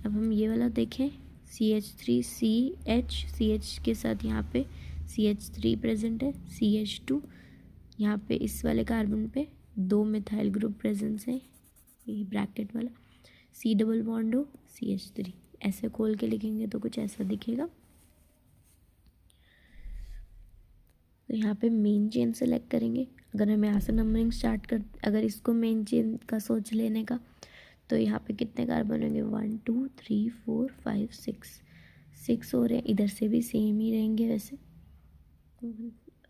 अब हम ये वाला देखें, CH3CH के साथ यहाँ पे CH3 प्रेजेंट है, CH2 यहाँ पे इस वाले कार्बन पे 2 मिथाइल ग्रुप प्रेजेंस है, ये ब्रैकेट वाला, C डबल बॉन्ड हो CH3, ऐसे खोल के लिखेंगे तो कुछ ऐसा दिखेगा। तो यहाँ पे मेन चेन सेलेक्ट करेंगे। अगर हम यहाँ से नंबरिंग स्टार्ट कर, अगर इसको मेन चेन का सोच लेने का, तो यहाँ पे कितने कार्बन होंगे, 1 2 3 4 5 6 हो रहे हैं। इधर से भी सेम ही रहेंगे वैसे,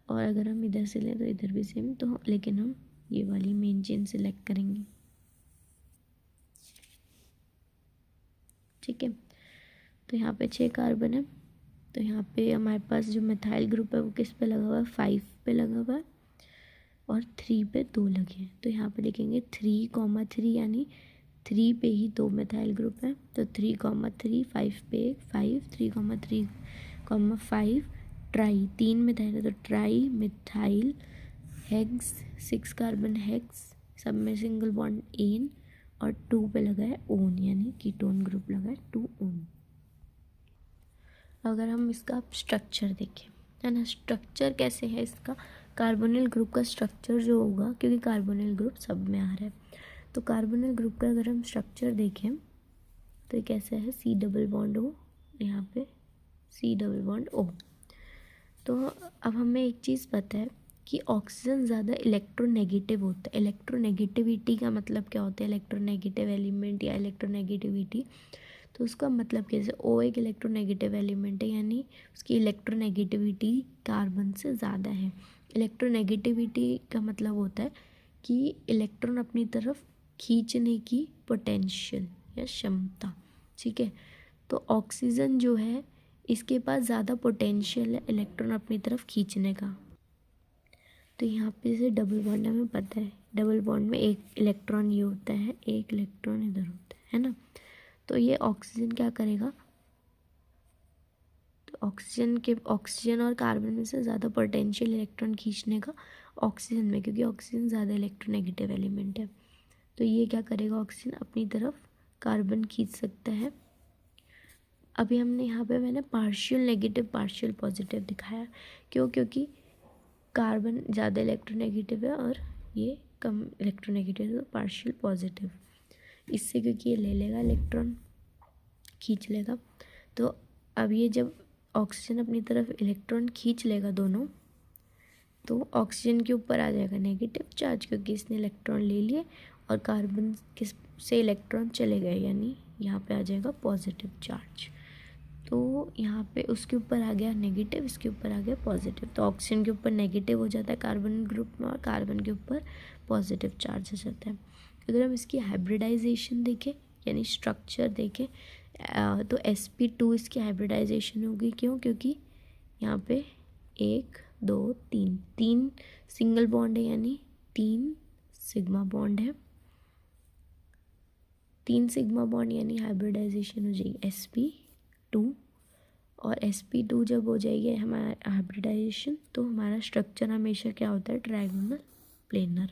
और अगर हम इधर से लें तो इधर भी सेम, तो लेकिन हम ये वाली मेन चेन सेलेक्ट करेंगे, ठीक है। तो यहाँ पे 6 कार्बन है, तो यहाँ पे हमारे पास जो मिथाइल ग्रुप है वो किस पे लगा हुआ है, 5 पे लगा हुआ है, और 3 पे 2 लगे हैं। तो यहाँ पे लिखेंगे 3,3, यानी 3 पे ही 2 मिथाइल ग्रुप है, तो 3,3, 5 पे 5, 3,3,5 ट्राई, 3 मिथाइल है तो tri methyl hex, 6 carbon hex, सब में सिंगल बॉन्ड एन, और 2 पे लगा है ओन, यानी कीटोन ग्रुप लगा है 2 ओन। अगर हम इसका स्ट्रक्चर देखें, है ना, स्ट्रक्चर कैसे है इसका, कार्बोनिल ग्रुप का स्ट्रक्चर जो होगा, क्योंकि कार्बोनिल ग्रुप सब में आ रहा है, तो कार्बोनिल ग्रुप का अगर हम स्ट्रक्चर देखें तो कैसा है, C डबल बॉन्ड O, यहाँ पे C डबल बॉन्ड O। तो अब हमें एक चीज़ पता है कि ऑक्सीजन ज़्यादा इलेक्ट्रोनेगेटिव होता है। इलेक्ट्रोनेगेटिविटी का मतलब क्या होता है, इलेक्ट्रोनेगेटिव एलिमेंट या इलेक्ट्रोनेगेटिविटी, तो उसका मतलब कैसे, O एक इलेक्ट्रोनेगेटिव एलिमेंट है, यानी उसकी इलेक्ट्रोनेगेटिविटी कार्बन से ज़्यादा है। इलेक्ट्रोनेगेटिविटी का मतलब होता है कि इलेक्ट्रॉन अपनी तरफ खींचने की पोटेंशियल या क्षमता, ठीक है। तो ऑक्सीजन जो है इसके पास ज़्यादा पोटेंशियल है इलेक्ट्रॉन अपनी तरफ खींचने का। तो यहाँ पे से डबल बॉन्ड हमें पता है, डबल बॉन्ड में एक इलेक्ट्रॉन ये होता है, एक इलेक्ट्रॉन इधर होता है ना। तो ये ऑक्सीजन क्या करेगा, तो ऑक्सीजन और कार्बन में से ज़्यादा पोटेंशियल इलेक्ट्रॉन खींचने का ऑक्सीजन में, क्योंकि ऑक्सीजन ज़्यादा इलेक्ट्रोनेगेटिव एलिमेंट है। तो ये क्या करेगा, ऑक्सीजन अपनी तरफ कार्बन खींच सकता है। अभी हमने यहाँ पे मैंने पार्शियल नेगेटिव पार्शियल पॉजिटिव दिखाया, क्यों, क्योंकि कार्बन ज़्यादा इलेक्ट्रोनेगेटिव है और ये कम इलेक्ट्रोनेगेटिव है, तो पार्शियल पॉजिटिव इससे, क्योंकि ये ले लेगा इलेक्ट्रॉन, खींच लेगा। तो अब ये जब ऑक्सीजन अपनी तरफ इलेक्ट्रॉन खींच लेगा दोनों, तो ऑक्सीजन के ऊपर आ जाएगा नेगेटिव चार्ज, क्योंकि इसने इलेक्ट्रॉन ले लिए और कार्बन किस से इलेक्ट्रॉन चले गए, यानी यहाँ पे आ जाएगा पॉजिटिव चार्ज। तो यहाँ पे उसके ऊपर आ गया नेगेटिव, इसके ऊपर आ गया पॉजिटिव। तो ऑक्सीजन के ऊपर नेगेटिव हो जाता है कार्बन ग्रुप में, और कार्बन के ऊपर पॉजिटिव चार्ज हो जाता है। अगर हम इसकी हाइब्रिडाइजेशन देखें, यानी स्ट्रक्चर देखें, तो sp2 इसकी हाइब्रिडाइजेशन होगी, क्यों, क्योंकि यहाँ पे 1 2 3 सिंगल बॉन्ड है, यानी 3 सिग्मा बॉन्ड है, 3 सिग्मा बॉन्ड, यानी हाइब्रिडाइजेशन हो जाएगी sp2। और sp2 जब हो जाएगी हमारा हाइब्रिडाइजेशन, तो हमारा स्ट्रक्चर हमेशा क्या होता है, ट्रायगोनल प्लेनर।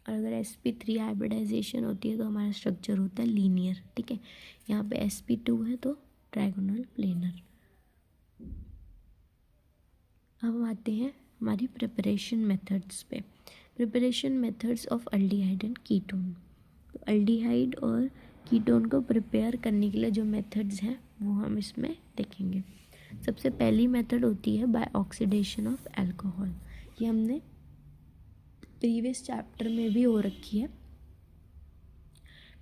और अगर sp3 हाइब्रिडाइजेशन होती है तो हमारा स्ट्रक्चर होता है लीनियर, ठीक है। यहाँ पे sp2 है तो ट्रायगोनल प्लेनर। अब हम आते हैं हमारी प्रिपरेशन मेथड्स पे, preparation methods of aldehyde and ketone. तो अल्डिहाइड और कीटोन को प्रिपेयर करने के लिए जो मेथड्स हैं वो हम इसमें देखेंगे। सबसे पहली मेथड होती है बाय ऑक्सीडेशन ऑफ अल्कोहल। ये हमने प्रीवियस चैप्टर में भी हो रखी है,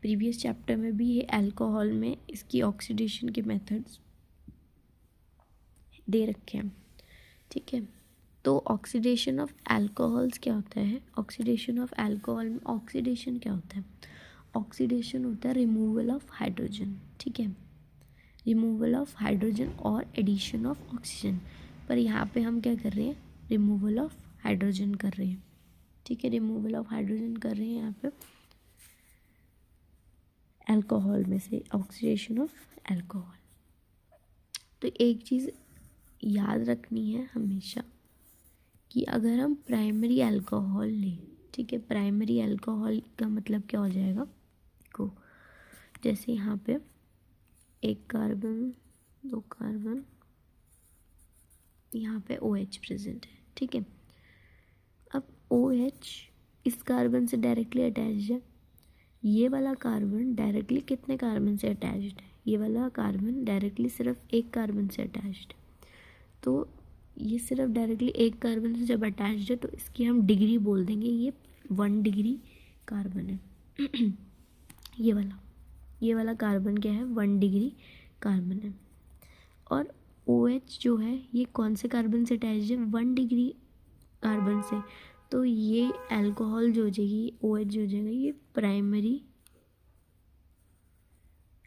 प्रीवियस चैप्टर में भी ये अल्कोहल में इसकी ऑक्सीडेशन के मेथड्स दे रखे हैं, ठीक है। तो ऑक्सीडेशन ऑफ अल्कोहल्स क्या होता है, ऑक्सीडेशन ऑफ अल्कोहल में ऑक्सीडेशन क्या होता है, ऑक्सीडेशन होता है रिमूवल ऑफ हाइड्रोजन, ठीक है, रिमूवल ऑफ हाइड्रोजन और एडिशन ऑफ ऑक्सीजन। पर यहाँ पे हम क्या कर रहे हैं, रिमूवल ऑफ हाइड्रोजन कर रहे हैं, ठीक है, रिमूवल ऑफ हाइड्रोजन कर रहे हैं यहाँ पे। अल्कोहल में से, ऑक्सीडेशन ऑफ अल्कोहल। तो एक चीज़ याद रखनी है हमेशा कि अगर हम प्राइमरी अल्कोहल लें, ठीक है, प्राइमरी अल्कोहल का मतलब क्या हो जाएगा को, जैसे यहाँ पे एक कार्बन, दो कार्बन, यहाँ पे OH प्रेजेंट है, ठीक है। अब OH इस कार्बन से डायरेक्टली अटैच्ड है, ये वाला कार्बन डायरेक्टली कितने कार्बन से अटैच्ड है, ये वाला कार्बन डायरेक्टली सिर्फ एक कार्बन से अटैच्ड है। तो ये सिर्फ डायरेक्टली एक कार्बन से जब अटैच्ड है तो इसकी हम डिग्री बोल देंगे, ये 1 डिग्री कार्बन है। ये वाला कार्बन क्या है, 1 डिग्री कार्बन है। और OH जो है ये कौन से कार्बन से अटैच्ड है, 1 डिग्री कार्बन से। तो ये अल्कोहल जो हो जाएगी, OH जो हो जाएगा, ये प्राइमरी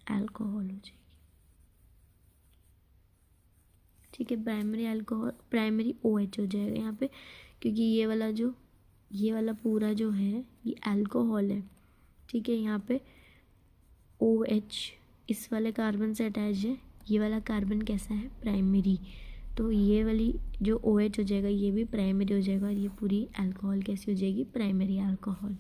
अल्कोहल हो जाएगी, ठीक है। प्राइमरी अल्कोहल, प्राइमरी OH हो जाएगा यहाँ पे, क्योंकि ये वाला पूरा जो है ये अल्कोहल है, ठीक है। यहाँ पे OH इस वाले कार्बन से अटैच है, ये वाला कार्बन कैसा है, प्राइमरी। तो ये वाली जो OH हो जाएगा ये भी प्राइमरी हो जाएगा, और ये पूरी अल्कोहल कैसी हो जाएगी, प्राइमरी अल्कोहल,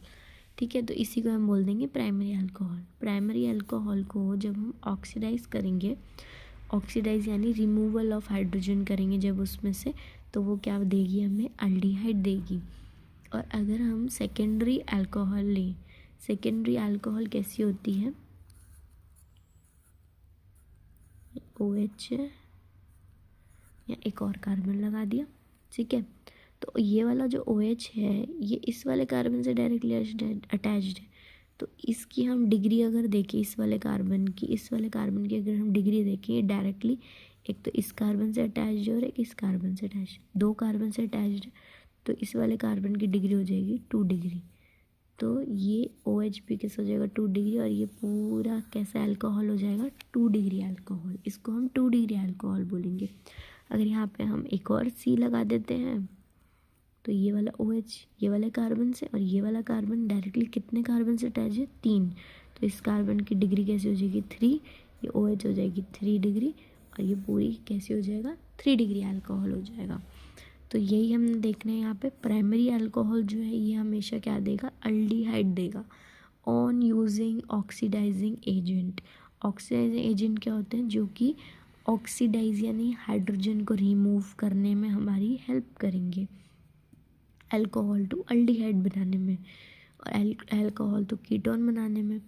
ठीक है। तो इसी को हम बोल देंगे प्राइमरी अल्कोहल। प्राइमरी अल्कोहल को जब हम ऑक्सीडाइज करेंगे, ऑक्सीडाइज यानी रिमूवल ऑफ हाइड्रोजन करेंगे जब उसमें से, तो वो क्या देगी, हमें अल्डिहाइड देगी। और अगर हम सेकेंडरी अल्कोहल लें, सेकेंडरी अल्कोहल कैसी होती है, OH या एक और कार्बन लगा दिया, ठीक है। तो ये वाला जो OH है ये इस वाले कार्बन से डायरेक्टली अटैच्ड है, तो इसकी हम डिग्री अगर देखें, इस वाले कार्बन की अगर हम डिग्री देखें, ये डायरेक्टली एक तो इस कार्बन से अटैच्ड है और एक इस कार्बन से अटैच्ड, 2 कार्बन से अटैच्ड है, तो इस वाले कार्बन की डिग्री हो जाएगी 2 डिग्री। तो ये OH भी कैसा हो जाएगा, 2 डिग्री, और ये पूरा कैसा अल्कोहल हो जाएगा, 2 डिग्री अल्कोहल। इसको हम 2 डिग्री अल्कोहल बोलेंगे। अगर यहाँ पे हम एक और C लगा देते हैं, तो ये वाला OH ये वाले कार्बन से, और ये वाला कार्बन डायरेक्टली कितने कार्बन से अटैच है, 3। तो इस कार्बन की डिग्री कैसी हो जाएगी, 3। ये OH हो जाएगी 3 डिग्री, और ये पूरी कैसी हो जाएगा, 3 डिग्री अल्कोहल हो जाएगा। तो यही हम देखना है यहाँ पे, प्राइमरी अल्कोहल जो है ये हमेशा क्या देगा, अल्डिहाइड देगा on using oxidising agent. Oxidising agent क्या होते हैं, जो कि ऑक्सीडाइज यानी हाइड्रोजन को रिमूव करने में हमारी हेल्प करेंगे, अल्कोहल टू अल्डिहाइड बनाने में, और अल्कोहल तो कीटोन बनाने में।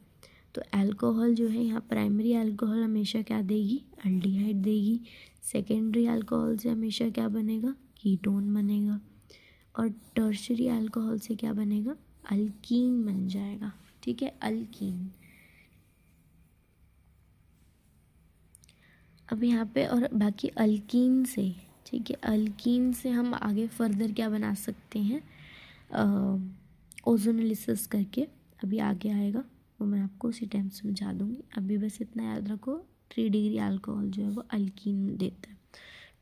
तो अल्कोहल जो है यहाँ प्राइमरी अल्कोहल हमेशा क्या देगी, अल्डिहाइड देगी। सेकेंडरी अल्कोहल से हमेशा क्या बनेगा, कीटोन बनेगा। और टर्शरी अल्कोहल से क्या बनेगा, अल्कीन बन जाएगा, ठीक है, अल्कीन। अब यहाँ पे और बाकी अल्कीन से, ठीक है, अल्कीन से हम आगे फर्दर क्या बना सकते हैं, ओजोनोलिसिस करके, अभी आगे आएगा वो मैं आपको उसी टाइम समझा दूँगी। अभी बस इतना याद रखो, 3 डिग्री अल्कोहल जो है वो अल्कीन देता है,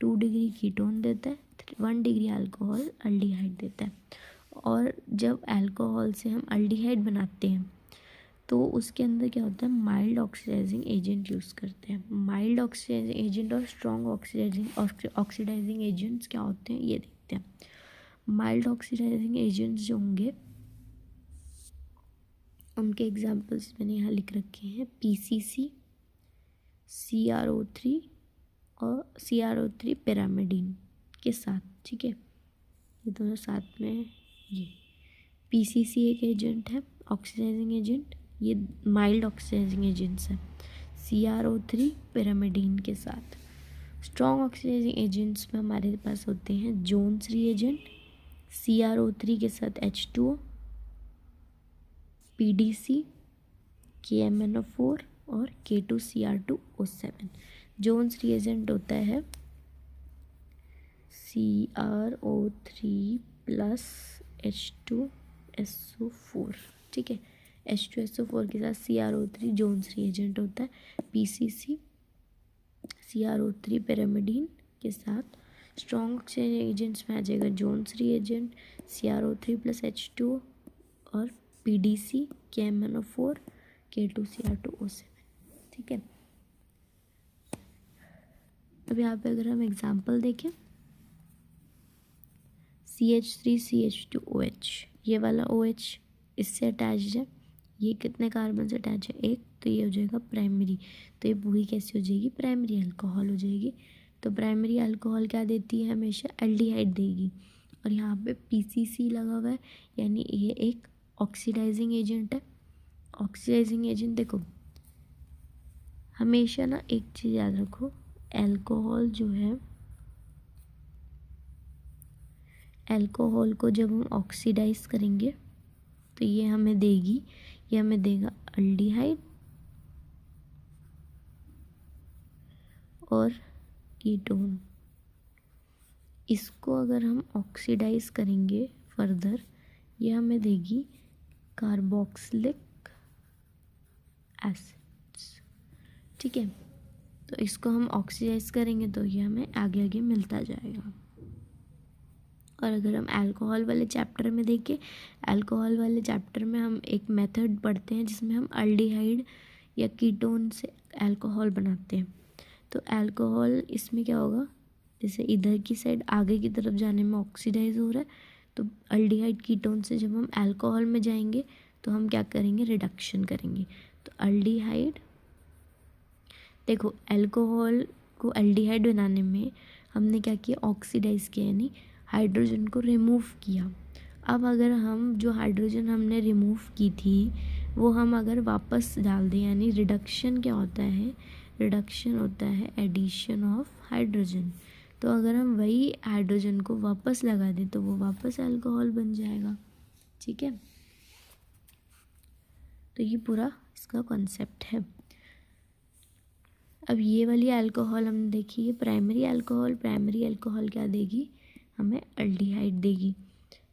2 डिग्री कीटोन देता है, 1 डिग्री अल्कोहल अल्डिहाइड देता है। और जब अल्कोहल से हम अल्डिहाइड बनाते हैं तो उसके अंदर क्या होता है, माइल्ड ऑक्सीडाइजिंग एजेंट यूज़ करते हैं। माइल्ड ऑक्सीडाइजिंग एजेंट और स्ट्रॉन्ग ऑक्सीडाइजिंग एजेंट्स क्या होते हैं ये देखते हैं। माइल्ड ऑक्सीडाइजिंग एजेंट्स जो होंगे उनके एग्जांपल्स मैंने यहाँ लिख रखे हैं, PCC, CrO3 और CrO3 पिरामिडीन के साथ, ठीक है, ये दोनों साथ में है। ये PCC एक एजेंट है ऑक्सीडाइजिंग एजेंट, ये माइल्ड ऑक्सीडाइजिंग एजेंट्स है, CrO3 पिरामिडीन के साथ। स्ट्रॉन्ग ऑक्सीडाइजिंग एजेंट्स में हमारे पास होते हैं जोन्स रिएजेंट, CrO3 के साथ H2O, PDC, KMnO4 और K2Cr2O7। जोन्स रिएजेंट होता है CrO3 प्लस H2SO4, ठीक है, H2SO4 के साथ CrO3 जोन्स रिएजेंट होता है। PCC CrO3 पिरामिडीन के साथ स्ट्रॉन्ग ऑक्सीजन एजेंट्स में आ जाएगा Jones reagent, CrO3 plus H2O, और PDC KMnO4 K2Cr2O7, ठीक है। अब यहाँ पे अगर हम एग्जाम्पल देखें, CH3CH2OH, ये वाला OH इससे अटैच्ड है, ये कितने कार्बन से अटैच है, एक, तो ये हो जाएगा प्राइमरी। तो ये पूरी कैसी हो जाएगी, प्राइमरी अल्कोहल हो जाएगी। तो प्राइमरी अल्कोहल क्या देती है, हमेशा एल्डिहाइड देगी। और यहाँ पे PCC लगा हुआ है, यानी ये एक ऑक्सीडाइजिंग एजेंट है। ऑक्सीडाइजिंग एजेंट देखो, हमेशा ना एक चीज़ याद रखो, अल्कोहल जो है, अल्कोहल को जब हम ऑक्सीडाइज करेंगे तो ये हमें देगी, ये हमें देगा अल्डिहाइड और कीटोन। इसको अगर हम ऑक्सीडाइज करेंगे फर्दर, ये हमें देगी कार्बोक्सिलिक एसिड्स, ठीक है। तो इसको हम ऑक्सीडाइज करेंगे तो ये हमें आगे आगे मिलता जाएगा। और अगर हम अल्कोहल वाले चैप्टर में देखें, अल्कोहल वाले चैप्टर में हम एक मेथड पढ़ते हैं जिसमें हम अल्डिहाइड या कीटोन से अल्कोहल बनाते हैं। तो अल्कोहल इसमें क्या होगा, जैसे इधर की साइड आगे की तरफ जाने में ऑक्सीडाइज हो रहा है, तो अल्डिहाइड कीटोन से जब हम अल्कोहल में जाएंगे तो हम क्या करेंगे, रिडक्शन करेंगे। तो अल्डिहाइड, देखो अल्कोहल को अल्डिहाइड बनाने में हमने क्या किया, ऑक्सीडाइज किया, यानी हाइड्रोजन को रिमूव किया। अब अगर हम जो हाइड्रोजन हमने रिमूव की थी वो हम अगर वापस डाल दें, यानी रिडक्शन क्या होता है, रिडक्शन होता है एडिशन ऑफ हाइड्रोजन। तो अगर हम वही हाइड्रोजन को वापस लगा दें तो वो वापस अल्कोहल बन जाएगा, ठीक है। तो ये पूरा इसका कॉन्सेप्ट है। अब ये वाली अल्कोहल हम देखिए, प्राइमरी अल्कोहल, प्राइमरी अल्कोहल क्या देगी, हमें अल्डिहाइड देगी।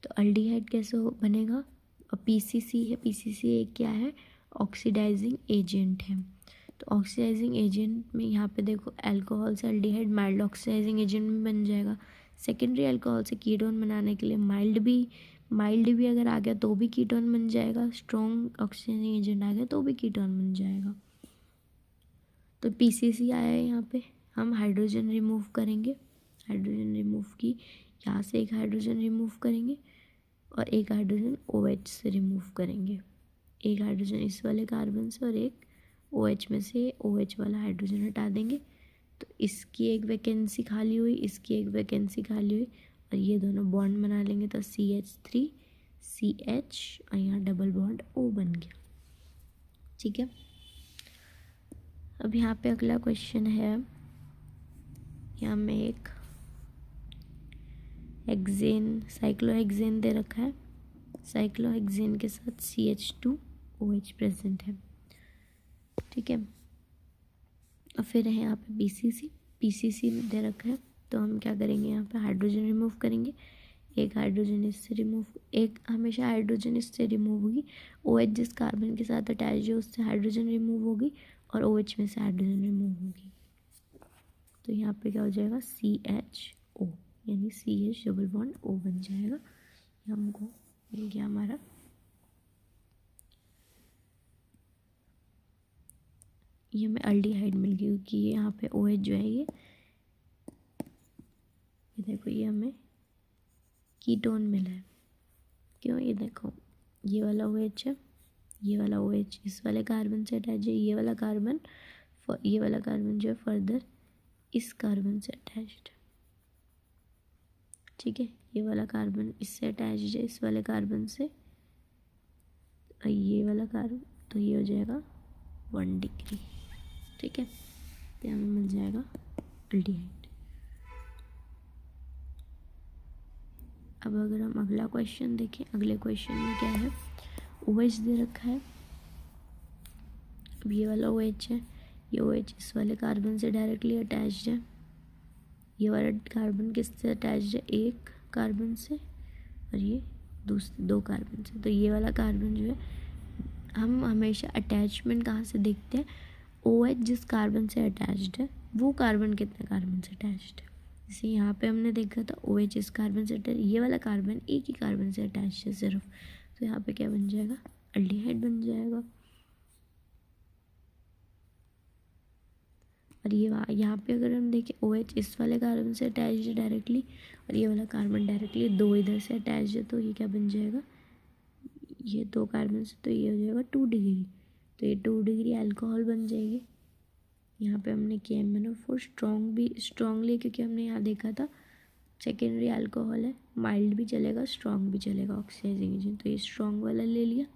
तो अल्डिहाइड कैसे बनेगा, और PCC है, PCC एक क्या है, ऑक्सीडाइजिंग एजेंट है। तो ऑक्सीडाइजिंग एजेंट में यहाँ पे देखो, अल्कोहल से अल्डिहाइड माइल्ड ऑक्सीडाइजिंग एजेंट में बन जाएगा। सेकेंडरी अल्कोहल से कीटोन बनाने के लिए माइल्ड भी अगर आ गया तो भी कीटोन बन जाएगा, स्ट्रॉन्ग ऑक्सीडाइजिंग एजेंट आ गया तो भी कीटोन बन जाएगा। तो PCC आया है, यहाँ पे हम हाइड्रोजन रिमूव करेंगे, हाइड्रोजन रिमूव की, यहाँ से एक हाइड्रोजन रिमूव करेंगे और एक हाइड्रोजन OH से रिमूव करेंगे। एक हाइड्रोजन इस वाले कार्बन से और एक OH में से OH वाला हाइड्रोजन हटा देंगे। तो इसकी एक वैकेंसी खाली हुई, इसकी एक वैकेंसी खाली हुई, और ये दोनों बॉन्ड बना लेंगे तो CH3CH और यहाँ डबल बॉन्ड O बन गया, ठीक है। अब यहाँ पे अगला क्वेश्चन है, यहाँ में एक हेक्सेन, साइक्लोहेक्सेन दे रखा है, साइक्लोहेक्सेन के साथ CH2OH प्रेजेंट है, ठीक है। और फिर है यहाँ पे PCC दे रखा है, तो हम क्या करेंगे, यहाँ पे हाइड्रोजन रिमूव करेंगे, एक हाइड्रोजन इससे रिमूव, एक हमेशा हाइड्रोजन इससे रिमूव होगी, OH जिस कार्बन के साथ अटैच है उससे हाइड्रोजन रिमूव होगी और OH में से हाइड्रोजन रिमूव होगी। तो यहाँ पे क्या हो जाएगा, CHO, यानी CH डबल बॉन्ड O बन जाएगा। हमको मिल गया हमारा ये हमें अल्डिहाइड मिल गई, क्योंकि ये यहाँ पे OH जो है ये देखो, ये हमें कीटोन मिला है। क्यों, ये देखो ये वाला OH है, ये वाला OH इस वाले कार्बन से अटैच है, ये वाला कार्बन जो है फर्दर इस कार्बन से अटैच्ड है, ठीक है। ये वाला कार्बन इससे अटैच्ड है इस वाले कार्बन से, और ये वाला कार्बन, तो ये हो जाएगा 1 डिग्री, ठीक है। तो हमें मिल जाएगा अल्डिहाइड। अब अगर हम अगला क्वेश्चन देखें, अगले क्वेश्चन में क्या है, OH दे रखा है। अब ये वाला OH है, ये OH इस वाले कार्बन से डायरेक्टली अटैच्ड है, ये वाला कार्बन किससे अटैच्ड है, एक कार्बन से और ये दूसरे 2 कार्बन से। तो ये वाला कार्बन जो है, हम हमेशा अटैचमेंट कहाँ से देखते हैं, OH जिस कार्बन से अटैच्ड है वो कार्बन कितने कार्बन से अटैच्ड है। जैसे यहाँ पे हमने देखा था OH इस कार्बन से अटैच, ये वाला कार्बन एक ही कार्बन से अटैच्ड है सिर्फ, तो यहाँ पे क्या बन जाएगा, अल्डिहाइड बन जाएगा। और ये यहाँ पे अगर हम देखें OH इस वाले कार्बन से अटैच है डायरेक्टली, और ये वाला कार्बन डायरेक्टली दो इधर से अटैच है, तो ये क्या बन जाएगा, ये दो कार्बन से, तो ये हो जाएगा 2 डिग्री, तो ये 2 डिग्री अल्कोहल बन जाएगी। यहाँ पे हमने KMnO4 स्ट्रॉन्ग भी स्ट्रॉन्गली, क्योंकि हमने यहाँ देखा था सेकेंडरी अल्कोहल है, माइल्ड भी चलेगा स्ट्रॉन्ग भी चलेगा ऑक्सीडाइजिंग एजेंट, तो ये स्ट्रॉन्ग वाला ले लिया।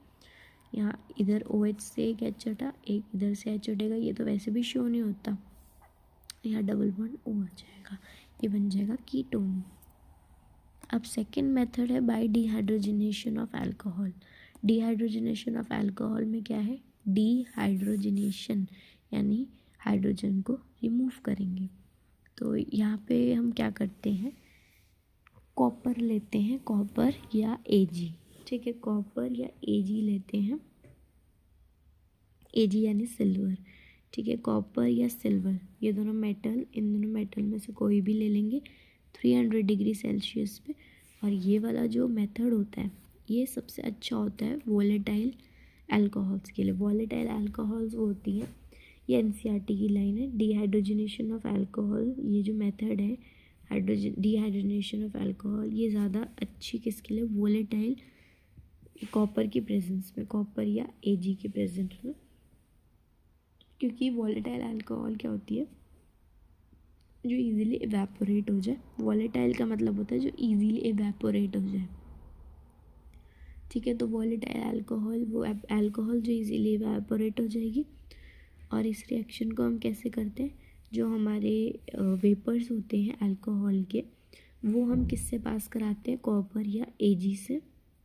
यहाँ इधर OH से एक H हटा, एक इधर से H हटेगा, ये तो वैसे भी शो नहीं होता, यहाँ डबल बॉन्ड O आ जाएगा, ये बन जाएगा कीटोन। अब सेकेंड मेथड है by dehydrogenation of alcohol. Dehydrogenation of alcohol में क्या है, डिहाइड्रोजनेशन यानी हाइड्रोजन को रिमूव करेंगे। तो यहाँ पे हम क्या करते हैं, कॉपर लेते हैं, कॉपर या Ag, ठीक है, कॉपर या Ag लेते हैं, Ag यानी सिल्वर, ठीक है, कॉपर या सिल्वर, ये दोनों मेटल, इन दोनों मेटल में से कोई भी ले लेंगे 300 डिग्री सेल्सियस पे। और ये वाला जो मेथड होता है ये सबसे अच्छा होता है वॉलेटाइल अल्कोहल्स के लिए। वॉलेटाइल अल्कोहल्स वो होती हैं, ये NCERT की लाइन है, डिहाइड्रोजनेशन ऑफ अल्कोहल, ये जो मेथड है डिहाइड्रोजनेशन ऑफ अल्कोहल, ये ज़्यादा अच्छी किसके लिए, वॉलेटाइल कॉपर की प्रेजेंस में, कॉपर या Ag की प्रेजेंस में, क्योंकि वॉलेटाइल अल्कोहल क्या होती है, जो इजीली इवेपोरेट हो जाए। वॉलेटाइल का मतलब होता है जो इजीली इवेपोरेट हो जाए, ठीक है, तो वॉलेटाइल अल्कोहल वो अल्कोहल जो इजीली इवेपोरेट हो जाएगी। और इस रिएक्शन को हम कैसे करते हैं, जो हमारे वेपर्स होते हैं अल्कोहल के, वो हम किससे पास कराते हैं, कॉपर या Ag से,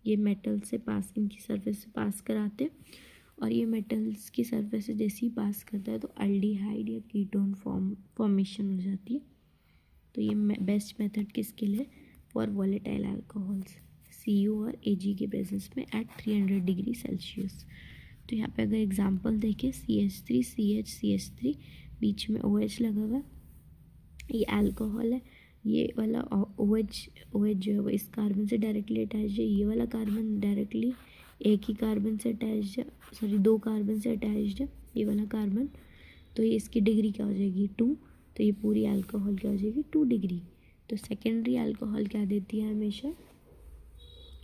ये मेटल से पास, इनकी सरफेस से पास कराते हैं। और ये मेटल्स की सरफेस से जैसे ही पास करता है तो अल्डिहाइड या कीटोन फॉर्मेशन हो जाती है। तो ये बेस्ट मेथड किसके लिए, फॉर वॉलेटाइल अल्कोहल्स, CO और Ag के प्रेजेंस में एट 300 डिग्री सेल्सियस। तो यहाँ पे अगर एग्जांपल देखें, CH3 CH CH3, बीच में OH लगा हुआ, ये अल्कोहल है, ये वाला OH जो है वो इस कार्बन से डायरेक्टली अटैच है, ये वाला कार्बन डायरेक्टली एक ही कार्बन से अटैच है, सॉरी 2 कार्बन से अटैच्ड है ये वाला कार्बन, तो ये इसकी डिग्री क्या हो जाएगी 2, तो ये पूरी अल्कोहल क्या हो जाएगी 2 डिग्री। तो सेकेंडरी अल्कोहल क्या देती है हमेशा,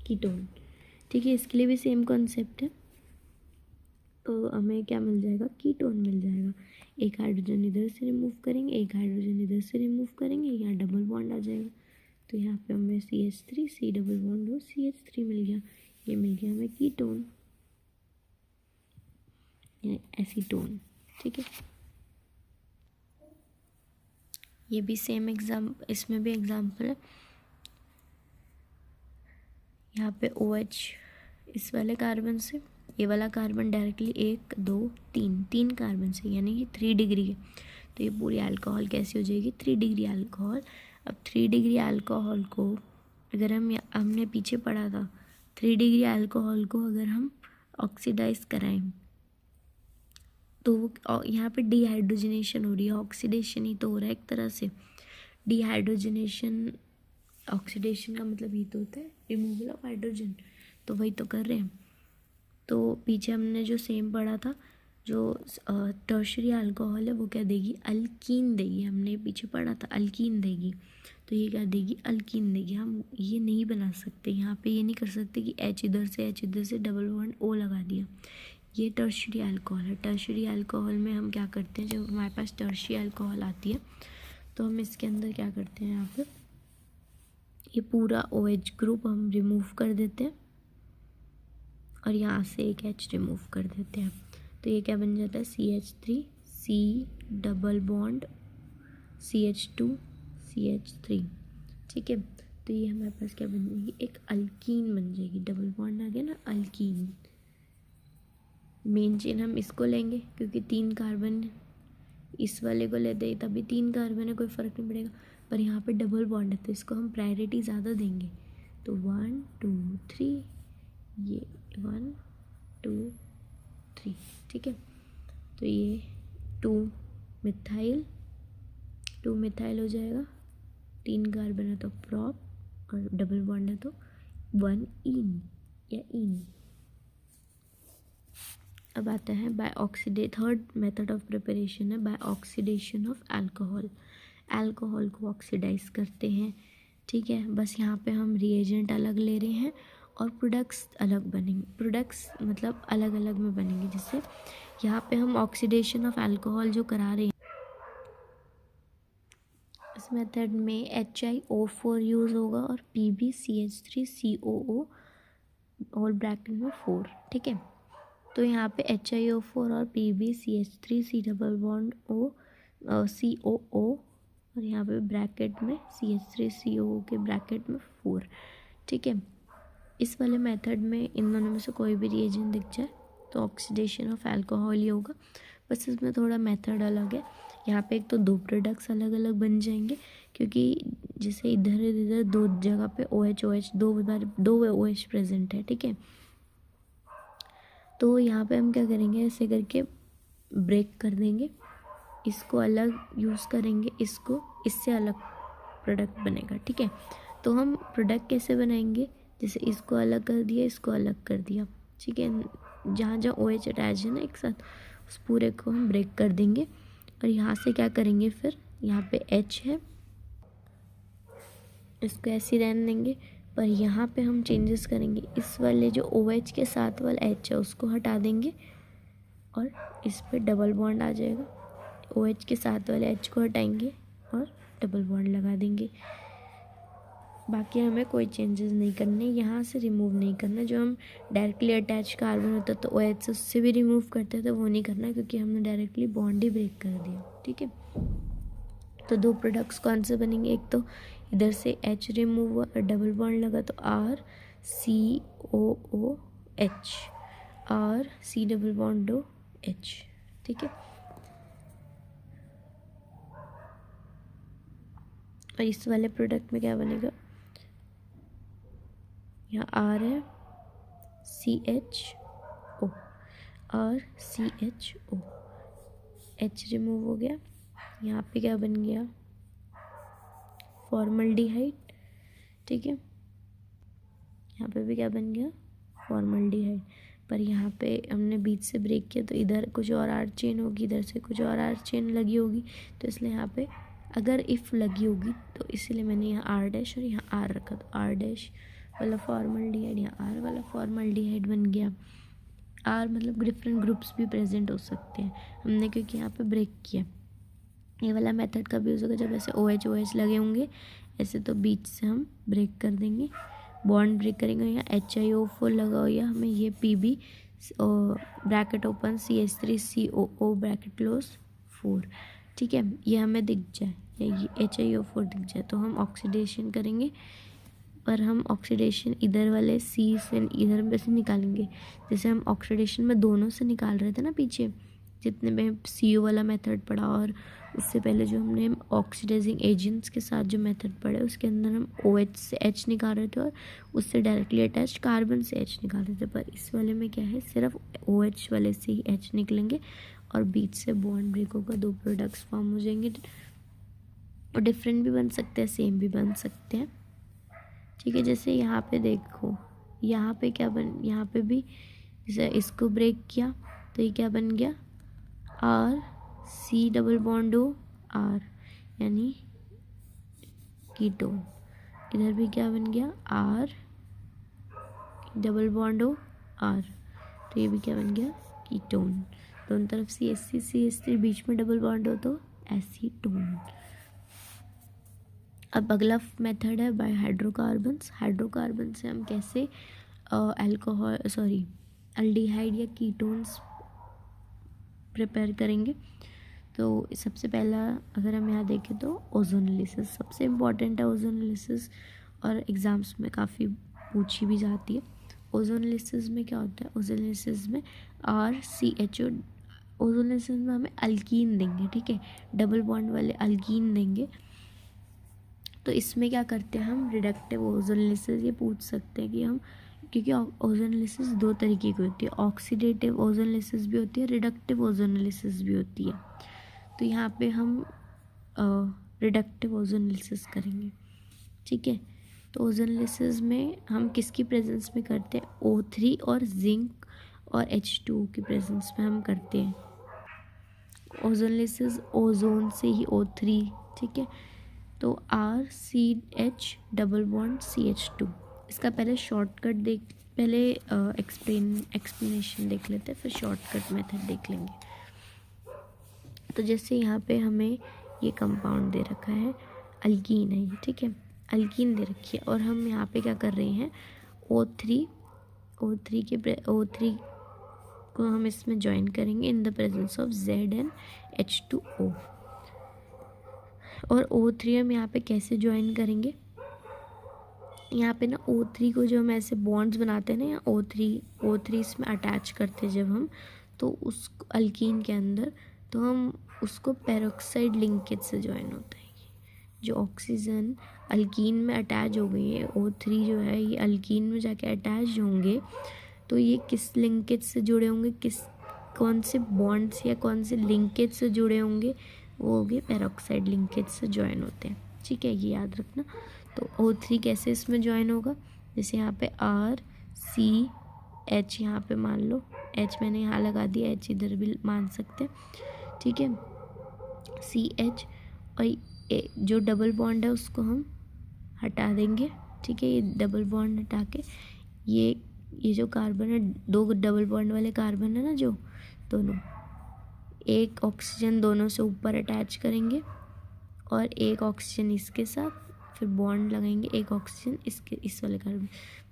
कीटोन, ठीक है, इसके लिए भी सेम कॉन्सेप्ट है, तो हमें क्या मिल जाएगा, कीटोन मिल जाएगा। एक हाइड्रोजन इधर से रिमूव करेंगे, एक हाइड्रोजन इधर से रिमूव करेंगे, यहाँ डबल बॉन्ड आ जाएगा, तो यहाँ पे हमें CH3 C डबल बॉन्ड हो CH3 मिल गया, ये मिल गया हमें कीटोन या एसीटोन, ठीक है। ये भी सेम इसमें भी एग्जाम्पल है, यहाँ पे OH इस वाले कार्बन से, ये वाला कार्बन डायरेक्टली 1 2 3 कार्बन से, यानी कि 3 डिग्री है, तो ये पूरी अल्कोहल कैसी हो जाएगी 3 डिग्री अल्कोहल। अब 3 डिग्री अल्कोहल को अगर हमने पीछे पढ़ा था, 3 डिग्री अल्कोहल को अगर हम ऑक्सीडाइज कराएं तो वो यहाँ पे डिहाइड्रोजनेशन हो रही है, ऑक्सीडेशन ही तो हो रहा है एक तरह से। डिहाइड्रोजनेशन ऑक्सीडेशन का मतलब ये तो होता है रिमूवल ऑफ हाइड्रोजन, तो वही तो कर रहे हैं। तो पीछे हमने जो सेम पढ़ा था, जो टर्शरी अल्कोहल है वो क्या देगी, अल्कीन देगी, हमने पीछे पढ़ा था अल्कीन देगी, तो ये क्या देगी, अल्कीन देगी। हम ये नहीं बना सकते, यहाँ पे ये नहीं कर सकते कि H इधर से डबल बॉन्ड O लगा दिया, ये टर्शरी अल्कोहल है। टर्शरी अल्कोहल में हम क्या करते हैं, जब हमारे पास टर्शरी अल्कोहल आती है तो हम इसके अंदर क्या करते हैं, यहाँ पर ये पूरा OH ग्रुप हम रिमूव कर देते हैं और यहाँ से एक H रिमूव कर देते हैं, तो ये क्या बन जाता है CH3 C double bond CH2 CH3, ठीक है। तो ये हमारे पास क्या बन जाएगी, एक अल्कीन बन जाएगी, डबल बॉन्ड आ गया ना, अल्कीन। मेन चेन हम इसको लेंगे क्योंकि 3 कार्बन, इस वाले को लेते हैं तभी 3 कार्बन है, कोई फ़र्क नहीं पड़ेगा, पर यहाँ पे डबल बॉन्ड है तो इसको हम प्रायोरिटी ज़्यादा देंगे, तो 1 2 3, ये 1 2 3, ठीक है। तो ये 2 मिथाइल हो जाएगा, 3 कार्बन है तो प्रॉप, और डबल बॉन्ड है तो 1 इन या इन, अब आता है by oxidate, third method of preparation है by oxidation of alcohol. Alcohol को ऑक्सीडाइज करते हैं, ठीक है। बस यहाँ पे हम रिएजेंट अलग ले रहे हैं और प्रोडक्ट्स अलग बनेंगे, प्रोडक्ट्स मतलब अलग अलग में बनेंगे। जैसे यहाँ पे हम ऑक्सीडेशन ऑफ अल्कोहल जो करा रहे हैं, इस मेथड में HiO4 यूज़ होगा और PbCH3COO होल ब्रैकेट में 4, ठीक है। तो यहाँ पे HiO4 और PbCH3 C double bond O COO और यहाँ पे ब्रैकेट में CH3COO के ब्रैकेट में 4, ठीक है। इस वाले मेथड में इन दोनों में से कोई भी रिएजेंट दिख जाए तो ऑक्सीडेशन ऑफ अल्कोहल ही होगा, बस इसमें थोड़ा मेथड अलग है। यहाँ पे एक तो दो प्रोडक्ट्स अलग अलग बन जाएंगे, क्योंकि जैसे इधर इधर दो जगह पे OH दो OH प्रेजेंट है, ठीक है। तो यहाँ पे हम क्या करेंगे, ऐसे करके ब्रेक कर देंगे, इसको अलग यूज़ करेंगे, इसको इससे अलग प्रोडक्ट बनेगा, ठीक है। तो हम प्रोडक्ट कैसे बनाएंगे, जैसे इसको अलग कर दिया, इसको अलग कर दिया, ठीक है। जहाँ जहाँ OH अटैच है ना एक साथ, उस पूरे को हम ब्रेक कर देंगे। और यहाँ से क्या करेंगे, फिर यहाँ पे H है, इसको ऐसे रहने देंगे, पर यहाँ पे हम चेंजेस करेंगे। इस वाले जो OH के साथ वाला H है उसको हटा देंगे और इस पे डबल बॉन्ड आ जाएगा। OH के साथ वाले H को हटाएंगे और डबल बॉन्ड लगा देंगे। बाकी हमें कोई चेंजेस नहीं करने, यहाँ से रिमूव नहीं करना। जो हम डायरेक्टली अटैच कार्बन होता है तो OH से उससे भी रिमूव करते हैं, तो वो नहीं करना क्योंकि हमने डायरेक्टली बॉन्ड ही ब्रेक कर दिया, ठीक है। तो दो प्रोडक्ट्स कौन से बनेंगे, एक तो इधर से H रिमूव हुआ और डबल बॉन्ड लगा तो RCOOH, RC double bond OH, ठीक है। और इस वाले प्रोडक्ट में क्या बनेगा, यहाँ R है, CHO, RCHO, H रिमूव हो गया। यहाँ पे क्या बन गया, फॉर्मल्डिहाइड, ठीक है। यहाँ पे भी क्या बन गया, फॉर्मल्डिहाइड। पर यहाँ पे हमने बीच से ब्रेक किया तो इधर कुछ और R चेन होगी, इधर से कुछ और R चेन लगी होगी, तो इसलिए यहाँ पे अगर इफ़ लगी होगी तो इसलिए मैंने यहाँ R डैश और यहाँ R रखा, तो R डैश वाला फॉर्मल्डिहाइड, यहाँ R वाला फॉर्मल्डिहाइड बन गया। R मतलब डिफरेंट ग्रुप्स भी प्रेजेंट हो सकते हैं, हमने क्योंकि यहाँ पे ब्रेक किया। ये वाला मेथड कब यूज़ होगा, जब ऐसे OH लगे होंगे ऐसे, तो बीच से हम ब्रेक कर देंगे, बॉन्ड ब्रेक करेंगे। यहाँ HiO4 लगा हो या हमें ये PB bracket open CH3COO bracket close 4, ठीक है, ये हमें दिख जाए या ये HiO4 दिख जाए तो हम ऑक्सीडेशन करेंगे। पर हम ऑक्सीडेशन इधर वाले C से इधर में से निकालेंगे, जैसे हम ऑक्सीडेशन में दोनों से निकाल रहे थे ना पीछे, जितने में CO वाला मेथड पढ़ा और उससे पहले जो हमने ऑक्सीडाइजिंग एजेंट्स के साथ जो मेथड पढ़े उसके अंदर हम OH से H निकाल रहे थे और उससे डायरेक्टली अटैच कार्बन से H निकाल रहे थे। पर इस वाले में क्या है, सिर्फ OH वाले से ही H निकलेंगे और बीच से बॉन्ड ब्रेक होगा, दो प्रोडक्ट्स फॉर्म हो जाएंगे। और डिफरेंट भी बन सकते हैं, सेम भी बन सकते हैं, ठीक है। जैसे यहाँ पे देखो, यहाँ पे क्या यहाँ पे भी जैसे इसको ब्रेक किया तो ये क्या बन गया, RC double bond O R यानी कीटोन। इधर भी क्या बन गया, R double bond O R, तो ये भी क्या बन गया, कीटोन। दोनों तरफ CH3 बीच में डबल बॉन्ड हो तो एसीटोन। अब अगला मेथड है बाय हाइड्रोकार्बन्स। हाइड्रोकार्बन से हम कैसे अल्डिहाइड या कीटोन्स प्रिपेयर करेंगे। तो सबसे पहला अगर हम यहाँ देखें तो ओजोनोलिसिस सबसे इम्पॉर्टेंट है। ओजोनोलिसिस और एग्ज़ाम्स में काफ़ी पूछी भी जाती है। ओजोनोलिसिस में क्या होता है, ओजोनोलिसिस में RCHO, ओजोनोलिसिस में हमें अल्कीन देंगे, ठीक है, डबल बॉन्ड वाले अल्कीन देंगे। तो इसमें क्या करते हैं हम, रिडक्टिव ओजोनोलिसिस, ये पूछ सकते हैं कि हम, क्योंकि ओजोनोलिसिस दो तरीके की होती है, ऑक्सीडेटिव ओजोनोलिसिस भी होती है, रिडक्टिव ओजोनोलिसिस भी होती है। तो यहाँ पे हम रिडक्टिव ओजोनोलिसिस करेंगे, ठीक है। तो ओजोनोलिसिस में हम किसकी प्रेजेंस में करते हैं, O3 और जिंक और H2O की प्रेजेंस में हम करते हैं। ओजोनलिसिस ओजोन से ही O3, ठीक है। तो RCH डबल बॉन्ड CH2, इसका पहले शॉर्टकट पहले एक्सप्लेनेशन देख लेते हैं, फिर शॉर्टकट मेथड देख लेंगे। तो जैसे यहाँ पे हमें ये कंपाउंड दे रखा है, अल्कीन है ये, ठीक है, अल्कीन दे रखी है, और हम यहाँ पे क्या कर रहे हैं, O3 को हम इसमें ज्वाइन करेंगे in the presence of ZnH2O। और O3 हम यहाँ पे कैसे ज्वाइन करेंगे, यहाँ पे ना O3 को जो हम ऐसे बॉन्ड्स बनाते हैं ना, या O3 इसमें अटैच करते हैं जब हम, तो उस अल्कीन के अंदर, तो हम उसको पेरोक्साइड लिंकेज से ज्वाइन होता है। जो ऑक्सीजन अल्कीन में अटैच हो गई है, O3 जो है ये अल्कीन में जाके अटैच होंगे, तो ये किस लिंकेज से जुड़े होंगे, कौन से बॉन्ड्स या कौन से लिंकेज से जुड़े होंगे, वो हो गए पेरोक्साइड लिंकेज से ज्वाइन होते हैं, ठीक है, ये याद रखना। तो O3 कैसे इसमें ज्वाइन होगा, जैसे यहाँ पे RCH, यहाँ पे मान लो H मैंने यहाँ लगा दिया, H इधर भी मान सकते हैं, ठीक है, CH, और जो डबल बॉन्ड है उसको हम हटा देंगे, ठीक है, ये डबल बॉन्ड हटा के ये जो कार्बन है, दो डबल बॉन्ड वाले कार्बन है ना, जो दोनों, एक ऑक्सीजन दोनों से ऊपर अटैच करेंगे और एक ऑक्सीजन इसके साथ, फिर बॉन्ड लगाएंगे, एक ऑक्सीजन इस वाले कार्बन,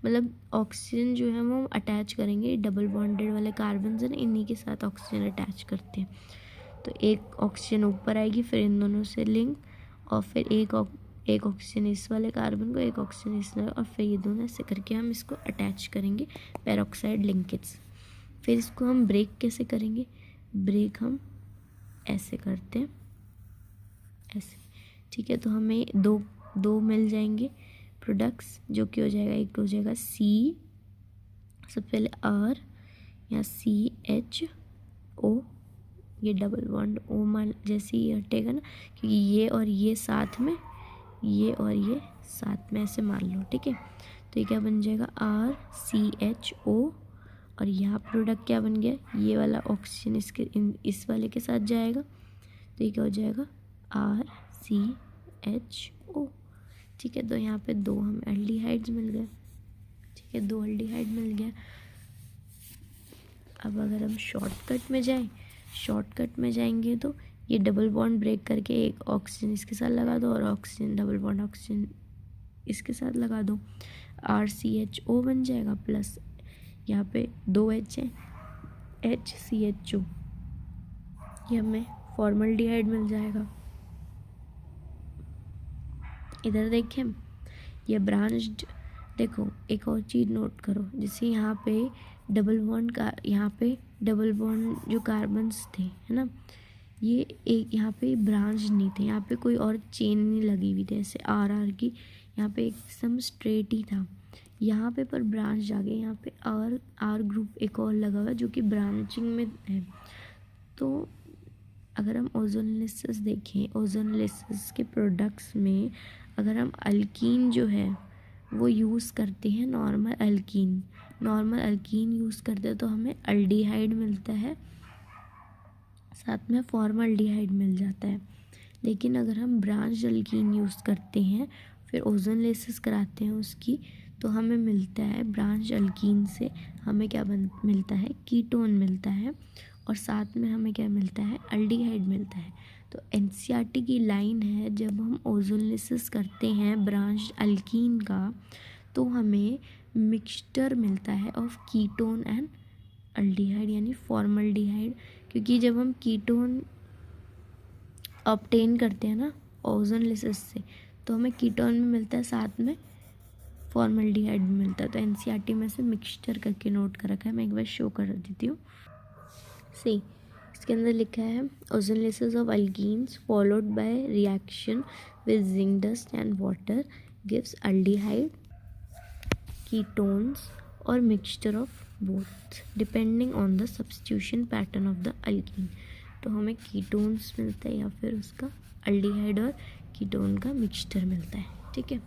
मतलब ऑक्सीजन जो है वो अटैच करेंगे, डबल बॉन्डेड वाले कार्बन है ना, इन्हीं के साथ ऑक्सीजन अटैच करते हैं। तो एक ऑक्सीजन ऊपर आएगी, फिर इन दोनों से लिंक, और फिर एक ऑक्सीजन इस वाले कार्बन को, एक ऑक्सीजन इस वाले, और फिर ये दोनों ऐसे करके हम इसको अटैच करेंगे पेरोक्साइड लिंकेज। फिर इसको हम ब्रेक कैसे करेंगे, ब्रेक हम ऐसे करते हैं, ऐसे, ठीक है। तो हमें दो मिल जाएंगे प्रोडक्ट्स, जो कि हो जाएगा, एक हो जाएगा C, सबसे पहले R या CHO, ये डबल बॉन्ड O मान जैसे ही हटेगा ना, क्योंकि ये और ये साथ में, ये और ये साथ में ऐसे मान लो, ठीक है। तो ये क्या बन जाएगा, RCHO, और यहाँ प्रोडक्ट क्या बन गया, ये वाला ऑक्सीजन इस वाले के साथ जाएगा, तो ये क्या हो जाएगा, RCHO, ठीक है। तो यहाँ पे दो हम एल्डिहाइड्स मिल गए, ठीक है, दो एल्डिहाइड मिल गया। अब अगर हम शॉर्टकट में जाएंगे तो ये डबल बॉन्ड ब्रेक करके एक ऑक्सीजन इसके साथ लगा दो, और ऑक्सीजन डबल बॉन्ड ऑक्सीजन इसके साथ लगा दो, RCHO बन जाएगा, प्लस यहाँ पे दो H है, HCHO, ये हमें फॉर्मल्डिहाइड मिल जाएगा। इधर देखें, ये ब्रांच्ड, देखो एक और चीज़ नोट करो, जैसे यहाँ पे डबल बॉन्ड जो कार्बन्स थे, है ना, ये एक यहाँ पे ब्रांच नहीं थे, यहाँ पे कोई और चेन नहीं लगी हुई थी ऐसे आर की, यहाँ पे एकदम स्ट्रेट ही था, यहाँ पे पर ब्रांच आ गई, यहाँ पे आर ग्रुप एक और लगा हुआ जो कि ब्रांचिंग में है। तो अगर हम ओजोनलिसिस देखें, ओजोनलिसिस के प्रोडक्ट्स में अगर हम अल्कीन जो है वो यूज़ करते हैं, नॉर्मल अल्कीन यूज़ करते हैं, तो हमें अल्डिहाइड मिलता है, साथ में फॉर्मल्डिहाइड मिल जाता है। लेकिन अगर हम ब्रांच अल्कीन यूज़ करते हैं, फिर ओजोनलिसिस कराते हैं उसकी, तो हमें मिलता है ब्रांच अल्कीन से हमें क्या मिलता है, कीटोन मिलता है, और साथ में हमें क्या मिलता है, अल्डिहाइड मिलता है। तो एनसीईआरटी की लाइन है, जब हम ओजोनलिसिस करते हैं ब्रांच अल्कीन का, तो हमें मिक्सचर मिलता है ऑफ कीटोन एंड अल्डिहाइड, यानी फॉर्मल्डिहाइड, क्योंकि जब हम कीटोन ऑब्टेन करते हैं ना ओजोनलिसिस से, तो हमें कीटोन में मिलता है, साथ में फॉर्मल्डिहाइड भी मिलता है। तो एनसीईआरटी में से मिक्सचर करके नोट कर रखा है, मैं एक बार शो कर देती हूँ। सी इसके अंदर लिखा है, ozonolysis of alkenes followed by reaction with zinc dust and water gives aldehyde, ketones और mixture of both depending on the substitution pattern of the alkene. तो हमें कीटोन्स मिलता है या फिर उसका अल्डिहाइड और कीटोन का मिक्सचर मिलता है, ठीक है।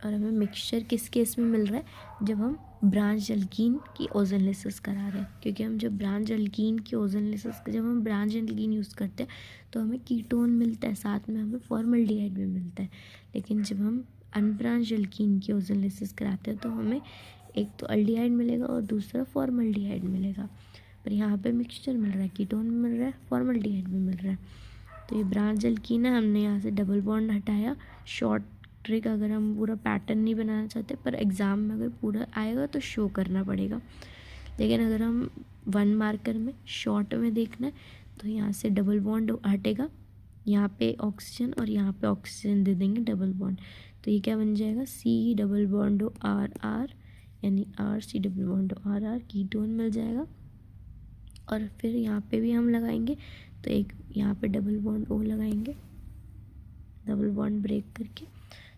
और हमें मिक्सचर किस केस में मिल रहा है, जब हम ब्रांच अल्कीन की ओजोनलिसिस करा रहे हैं, क्योंकि हम जब ब्रांच अल्कीन की ओजोनलिसिस जब हम ब्रांच अल्कीन यूज़ करते हैं तो हमें कीटोन मिलता है, साथ में हमें फॉर्मल्डिहाइड भी मिलता है। लेकिन जब हम अनब्रांच अल्कीन की ओजोनलिसिस कराते हैं तो हमें एक तो अल्डिहाइड मिलेगा और दूसरा फॉर्मल्डिहाइड मिलेगा। पर यहाँ पे मिक्सचर मिल रहा है, कीटोन भी मिल रहा है, फॉर्मल्डिहाइड भी मिल रहा है। तो ये ब्रांच अल्कीन है, हमने यहाँ से डबल बॉन्ड हटाया। शॉर्ट ट्रिक, अगर हम पूरा पैटर्न नहीं बनाना चाहते पर एग्ज़ाम में अगर पूरा आएगा तो शो करना पड़ेगा। लेकिन अगर हम 1 मार्कर में शॉर्ट में देखना है तो यहाँ से डबल बॉन्ड हटेगा, यहाँ पे ऑक्सीजन और यहाँ पे ऑक्सीजन दे देंगे डबल बॉन्ड। तो ये क्या बन जाएगा, C डबल बॉन्ड RR, यानी RC double bond RR, ketone मिल जाएगा। और फिर यहाँ पे भी हम लगाएंगे तो एक यहाँ पे डबल बॉन्ड O लगाएंगे, डबल बॉन्ड ब्रेक करके।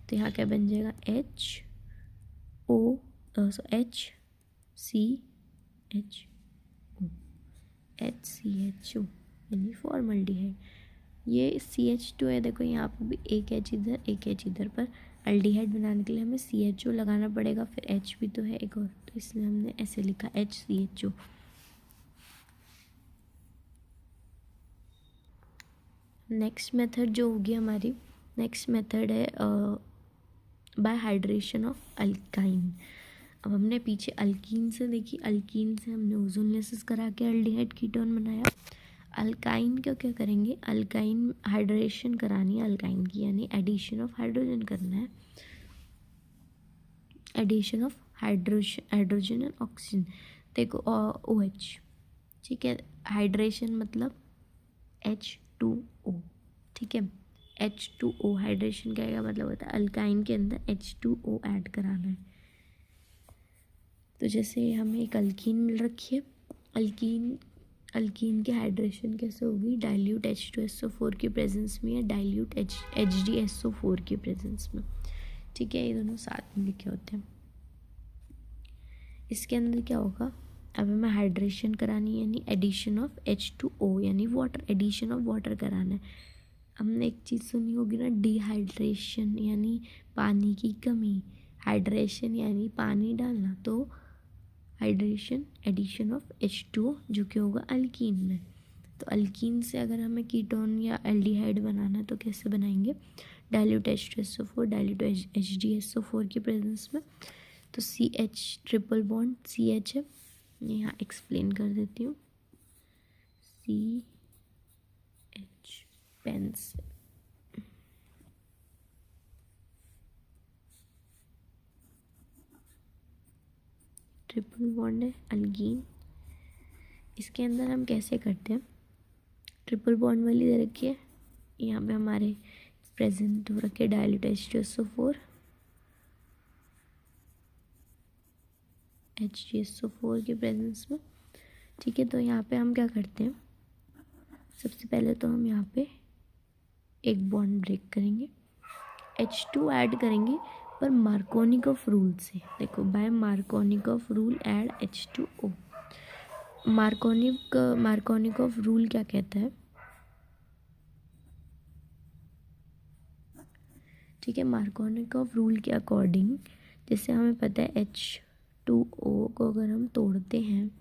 तो यहाँ क्या बन जाएगा, HCHO, यानी फॉर्मल्डिहाइड। ये CH2 है, देखो यहाँ पे भी एक H इधर एक H इधर, पर अल्डिहाइड बनाने के लिए हमें CHO लगाना पड़ेगा, फिर H भी तो है एक और, तो इसलिए हमने ऐसे लिखा HCHO। नेक्स्ट मेथड जो होगी हमारी, नेक्स्ट मेथड है बाय हाइड्रेशन ऑफ अल्काइन। अब हमने पीछे अल्कीन से देखी, अल्कीन से हमने ओजोनलिसिस करा के अल्डिहाइड कीटोन बनाया। अल्काइन का क्या करेंगे, अल्काइन हाइड्रेशन करानी है अल्काइन की, यानी एडिशन ऑफ हाइड्रोजन करना है, addition of hydrogen and oxygen. देखो OH, ठीक है, हाइड्रेशन मतलब H2O, ठीक है। H2O हाइड्रेशन का मतलब होता है अल्काइन के अंदर H2O ऐड कराना है। तो जैसे हमें एक अल्कीन मिल रखी है, अल्कीन की हाइड्रेशन कैसे होगी, डाइल्यूट H2SO4 की प्रेजेंस में या डाइल्यूट HDSO4 की प्रेजेंस में, ठीक है। ये दोनों साथ में लिखे होते हैं। इसके अंदर क्या होगा, अब हमें हाइड्रेशन करानी है, यानी एडिशन ऑफ H2O, यानी वाटर, एडिशन ऑफ वाटर कराना है। हमने एक चीज़ सुनी होगी ना, डिहाइड्रेशन यानी पानी की कमी, हाइड्रेशन यानी पानी डालना, तो हाइड्रेशन एडिशन ऑफ H2O जो कि होगा अल्कीन में। तो अल्कीन से अगर हमें कीटोन या एल्डिहाइड बनाना है तो कैसे बनाएंगे, डाइल्यूट H2SO4 डाइल्यूट HDSO4 की प्रेजेंस में। तो CH ट्रिपल बॉन्ड CH है, यहाँ एक्सप्लेन कर देती हूँ, CH पेन से, ट्रिपल बॉन्ड है अल्कीन। इसके अंदर हम कैसे करते हैं, ट्रिपल बॉन्ड वाली दे रखी है, यहाँ पे हमारे प्रेजेंट हो रखे डाइल्यूट H2SO4 HGSO4 के प्रेजेंस में, ठीक है। तो यहाँ पे हम क्या करते हैं, सबसे पहले तो हम यहाँ पे एक बॉन्ड ब्रेक करेंगे, H2 ऐड करेंगे, पर मार्कोनिकॉफ रूल से। देखो, by Markovnikov rule add H2O। Markovnikov rule क्या कहता है, ठीक है। मार्कोनिकॉफ रूल के अकॉर्डिंग, जैसे हमें पता है H2O को अगर हम तोड़ते हैं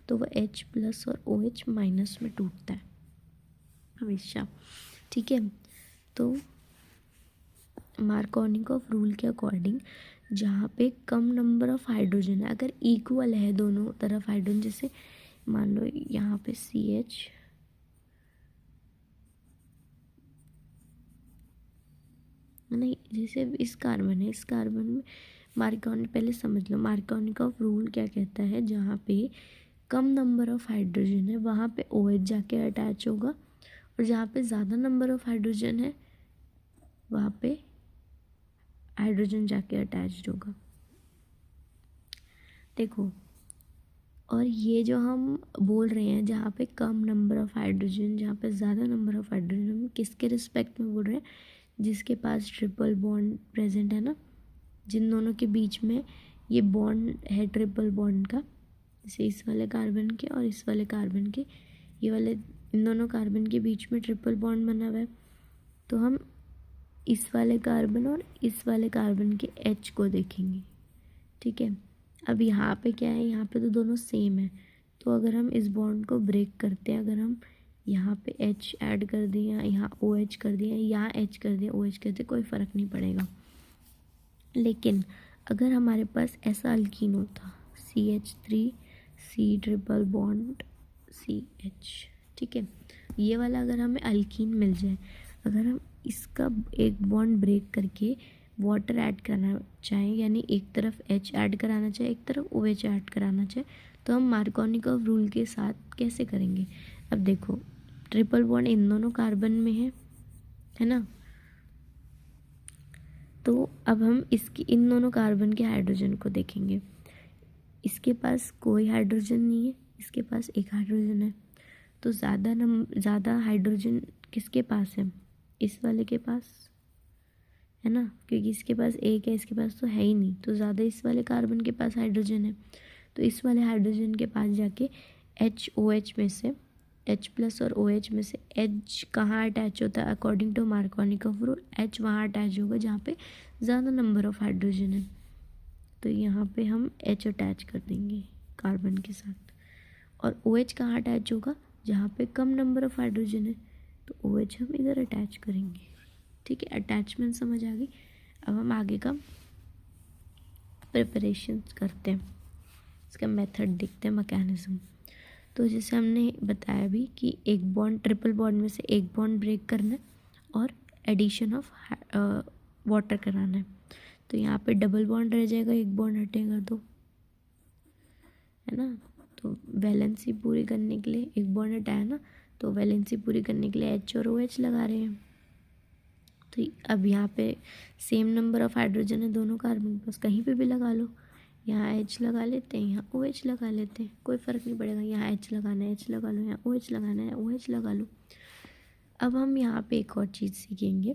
तो वह H+ और OH- में टूटता है हमेशा, ठीक है। तो मार्कोनिकॉफ रूल के अकॉर्डिंग जहाँ पे कम नंबर ऑफ हाइड्रोजन है, अगर इक्वल है दोनों तरफ हाइड्रोजन, जैसे मान लो यहाँ पे CH नहीं, जैसे इस कार्बन है, इस कार्बन में पहले समझ लो मार्कोनिकॉफ रूल क्या कहता है, जहाँ पे कम नंबर ऑफ हाइड्रोजन है वहाँ पे OH जाके अटैच होगा, और जहाँ पे ज़्यादा नंबर ऑफ हाइड्रोजन है वहाँ पे हाइड्रोजन जाके अटैच्ड होगा। देखो, और ये जो हम बोल रहे हैं जहाँ पे कम नंबर ऑफ हाइड्रोजन, जहाँ पे ज़्यादा नंबर ऑफ हाइड्रोजन, हम किसके रिस्पेक्ट में बोल रहे हैं, जिसके पास ट्रिपल बॉन्ड प्रेजेंट है ना, जिन दोनों के बीच में ये बॉन्ड है ट्रिपल बॉन्ड का, जैसे इस वाले कार्बन के और इस वाले कार्बन के, ये वाले इन दोनों कार्बन के बीच में ट्रिपल बॉन्ड बना हुआ है। तो हम इस वाले कार्बन और इस वाले कार्बन के H को देखेंगे, ठीक है। अब यहाँ पे क्या है, यहाँ पे तो दोनों सेम है, तो अगर हम इस बॉन्ड को ब्रेक करते हैं, अगर हम यहाँ पे H ऐड कर दें या यहाँ OH कर दें या यहाँ H कर दें OH कर दें, कोई फ़र्क नहीं पड़ेगा। लेकिन अगर हमारे पास ऐसा अल्कीन होता CH3 C triple bond CH, ठीक है, ये वाला अगर हमें अल्कीन मिल जाए, अगर हम इसका एक बॉन्ड ब्रेक करके वाटर ऐड कराना चाहें, यानी एक तरफ H ऐड कराना चाहे एक तरफ OH ऐड कराना चाहे, तो हम मार्कोनिकॉव रूल के साथ कैसे करेंगे। अब देखो ट्रिपल बॉन्ड इन दोनों कार्बन में है ना, तो अब हम इसकी इन दोनों कार्बन के हाइड्रोजन को देखेंगे। इसके पास कोई हाइड्रोजन नहीं है, इसके पास एक हाइड्रोजन है, तो ज़्यादा हाइड्रोजन किसके पास है, इस वाले के पास है ना, क्योंकि इसके पास एक है, इसके पास तो है ही नहीं, तो ज़्यादा इस वाले कार्बन के पास हाइड्रोजन है। तो इस वाले हाइड्रोजन के पास जाके HOH में से H प्लस और OH में से H कहाँ अटैच होता है, according to Markovnikov rule H वहाँ अटैच होगा जहाँ पे ज़्यादा नंबर ऑफ़ हाइड्रोजन है। तो यहाँ पे हम H अटैच कर देंगे कार्बन के साथ, और OH कहाँ अटैच होगा, जहाँ पे कम नंबर ऑफ़ हाइड्रोजन है, तो OH हम इधर अटैच करेंगे, ठीक है। अटैचमेंट समझ आ गई। अब हम आगे का प्रिपरेशन करते हैं, इसका मेथड देखते हैं, मैकेनिज्म। तो जैसे हमने बताया भी कि एक बॉन्ड ट्रिपल बॉन्ड में से एक बॉन्ड ब्रेक करना है और एडिशन ऑफ वाटर कराना है, तो यहाँ पे डबल बॉन्ड रह जाएगा, एक बॉन्ड हटेगा तो, है ना। तो वैलेंसी पूरी करने के लिए एक बॉन्ड हटाया ना, तो वैलेंसी पूरी करने के लिए H और OH लगा रहे हैं। तो अब यहाँ पे सेम नंबर ऑफ़ हाइड्रोजन है दोनों कार्बन के पास, कहीं पे भी लगा लो, यहाँ H लगा लेते हैं, यहाँ OH लगा लेते हैं, कोई फ़र्क नहीं पड़ेगा, यहाँ H लगाना है H लगा लो, यहाँ OH लगाना है OH लगा लो। अब हम यहाँ पे एक और चीज़ सीखेंगे,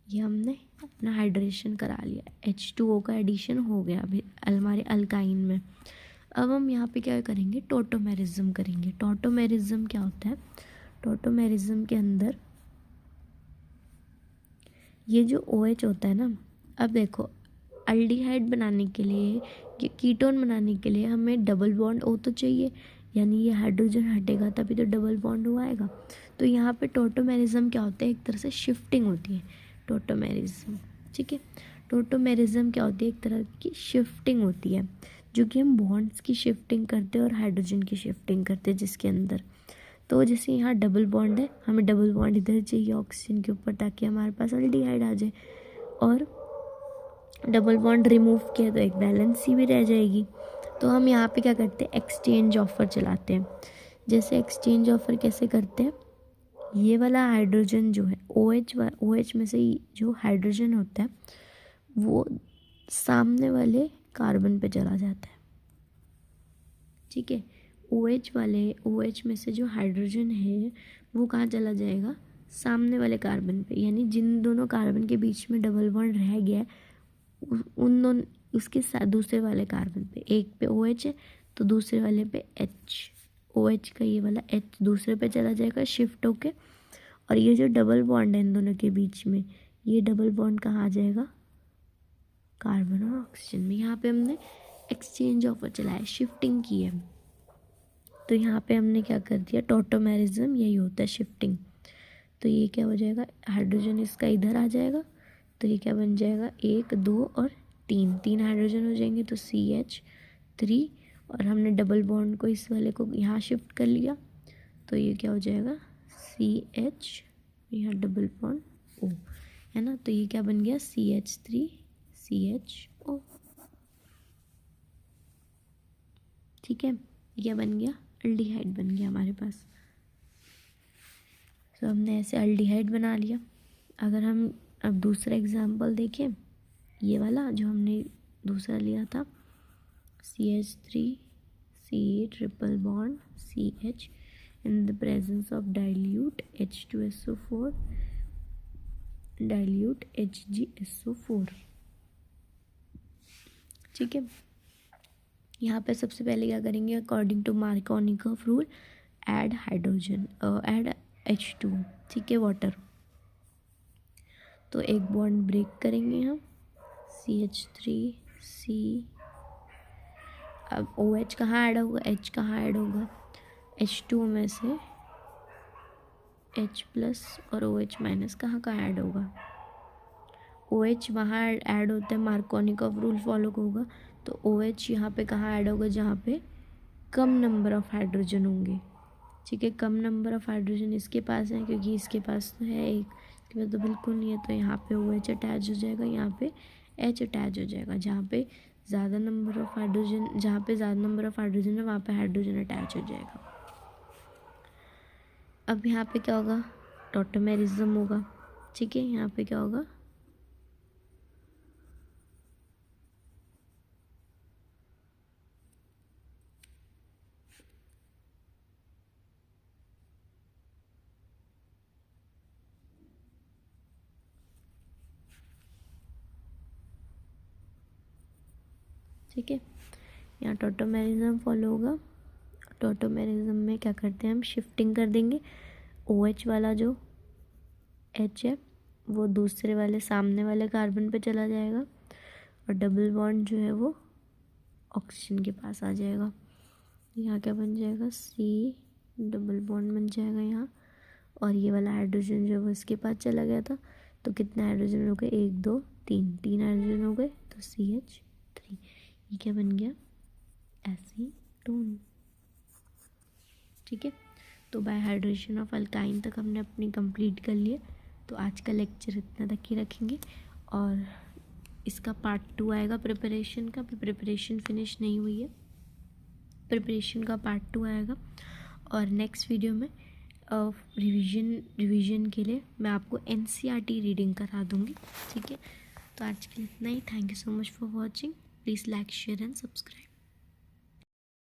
ये हमने अपना हाइड्रेशन करा लिया, H2O का एडिशन हो गया अभी हमारे अल्काइन में। अब हम यहाँ पे क्या करेंगे, टॉटोमेरिज्म करेंगे। टॉटोमेरिज्म क्या होता है, टॉटोमेरिज्म के अंदर ये जो OH होता है ना, अब देखो अल्डिहाइड बनाने के लिए, ये कीटोन बनाने के लिए हमें डबल बॉन्ड O तो चाहिए, यानी ये हाइड्रोजन हटेगा तभी तो डबल बॉन्ड O आएगा। तो यहाँ पे टॉटोमेरिज्म क्या होता है, एक तरह से शिफ्टिंग होती है टॉटोमेरिज्म, ठीक है। टॉटोमेरिज्म क्या होती है, एक तरह की शिफ्टिंग होती है, जो कि हम बॉन्ड्स की शिफ्टिंग करते हैं और हाइड्रोजन की शिफ्टिंग करते हैं जिसके अंदर। तो जैसे यहाँ डबल बॉन्ड है, हमें डबल बॉन्ड इधर चाहिए ऑक्सीजन के ऊपर ताकि हमारे पास अल्डिहाइड आ जाए, और डबल बॉन्ड रिमूव किया तो एक वैलेंसी भी रह जाएगी। तो हम यहाँ पे क्या करते हैं, एक्सचेंज ऑफर चलाते हैं। जैसे एक्सचेंज ऑफर कैसे करते हैं, ये वाला हाइड्रोजन जो है OH में से जो हाइड्रोजन होता है वो सामने वाले कार्बन पे चला जाता है, ठीक है। OH में से जो हाइड्रोजन है वो कहाँ चला जाएगा, सामने वाले कार्बन पे, यानी जिन दोनों कार्बन के बीच में डबल बॉन्ड रह गया उन दोनों उसके साथ दूसरे वाले कार्बन पे, एक पे OH है तो दूसरे वाले पे H, OH का ये वाला H दूसरे पे चला जाएगा शिफ्ट होके, और ये जो डबल बॉन्ड है इन दोनों के बीच में, ये डबल बॉन्ड कहाँ आ जाएगा, कार्बन और ऑक्सीजन में। यहाँ पे हमने एक्सचेंज ऑफर चलाया, शिफ्टिंग की है। तो यहाँ पे हमने क्या कर दिया, टॉटोमेरिज्म यही होता है, शिफ्टिंग। तो ये क्या हो जाएगा, हाइड्रोजन इसका इधर आ जाएगा, तो ये क्या बन जाएगा, 1 2 और 3 हाइड्रोजन हो जाएंगे, तो CH3, और हमने डबल बॉन्ड को इस वाले को यहाँ शिफ्ट कर लिया, तो ये क्या हो जाएगा CH, यहाँ डबल बॉन्ड O, है ना। तो ये क्या बन गया, CH3 CHO, ठीक है। ये क्या बन गया, अल्डिहाइड बन गया हमारे पास। तो हमने ऐसे अल्डिहाइड बना लिया। अगर हम अब दूसरा एग्जाम्पल देखें, ये वाला जो हमने दूसरा लिया था, CH3 C triple bond CH in the presence of dilute H2SO4 dilute HgSO4, ठीक है। यहाँ पे सबसे पहले क्या करेंगे, according to Markovnikov rule add H2, ठीक है, वाटर। तो एक बॉन्ड ब्रेक करेंगे हम, CH3C। अब OH कहाँ ऐड होगा, H कहाँ ऐड होगा, H2 में से H+ और OH- कहाँ कहाँ ऐड होगा, OH वहाँ ऐड होता है, मार्कोनिकॉफ रूल फॉलो होगा। तो OH यहाँ पे कहाँ ऐड होगा, जहाँ पे कम नंबर ऑफ हाइड्रोजन होंगे। ठीक है, कम नंबर ऑफ हाइड्रोजन इसके पास है, क्योंकि इसके पास तो है एक, इसके पास तो बिल्कुल नहीं है, तो यहाँ पे OH अटैच हो जाएगा, यहाँ पे H अटैच हो जाएगा। जहाँ पे ज़्यादा नंबर ऑफ हाइड्रोजन है वहाँ पे हाइड्रोजन अटैच हो जाएगा। अब यहाँ पे क्या होगा, टॉटोमेरिज्म होगा। ठीक है, यहाँ पे क्या होगा, ठीक है, यहाँ टॉटोमेरिज्म फॉलो होगा। टॉटोमेरिज्म में क्या करते हैं हम, शिफ्टिंग कर देंगे। OH वाला जो H है वो दूसरे वाले सामने वाले कार्बन पे चला जाएगा, और डबल बॉन्ड जो है वो ऑक्सीजन के पास आ जाएगा। यहाँ क्या बन जाएगा, C डबल बॉन्ड बन जाएगा यहाँ, और ये वाला हाइड्रोजन जो है वो इसके पास चला गया था। तो कितने हाइड्रोजन हो गए, 1 2 3, 3 हाइड्रोजन हो गए, तो CH3। ये क्या बन गया, एसीटोन। ठीक है, तो बाय हाइड्रेशन ऑफ अल्काइन तक हमने अपनी कंप्लीट कर लिए। तो आज का लेक्चर इतना तक ही रखेंगे, और इसका पार्ट 2 आएगा प्रिपरेशन का। प्रिपरेशन फिनिश नहीं हुई है, प्रिपरेशन का पार्ट 2 आएगा। और नेक्स्ट वीडियो में रिवीजन के लिए मैं आपको NCERT रीडिंग करा दूँगी। ठीक है, तो आज के लिए इतना ही। Thank you so much for watching. Please like, share and subscribe.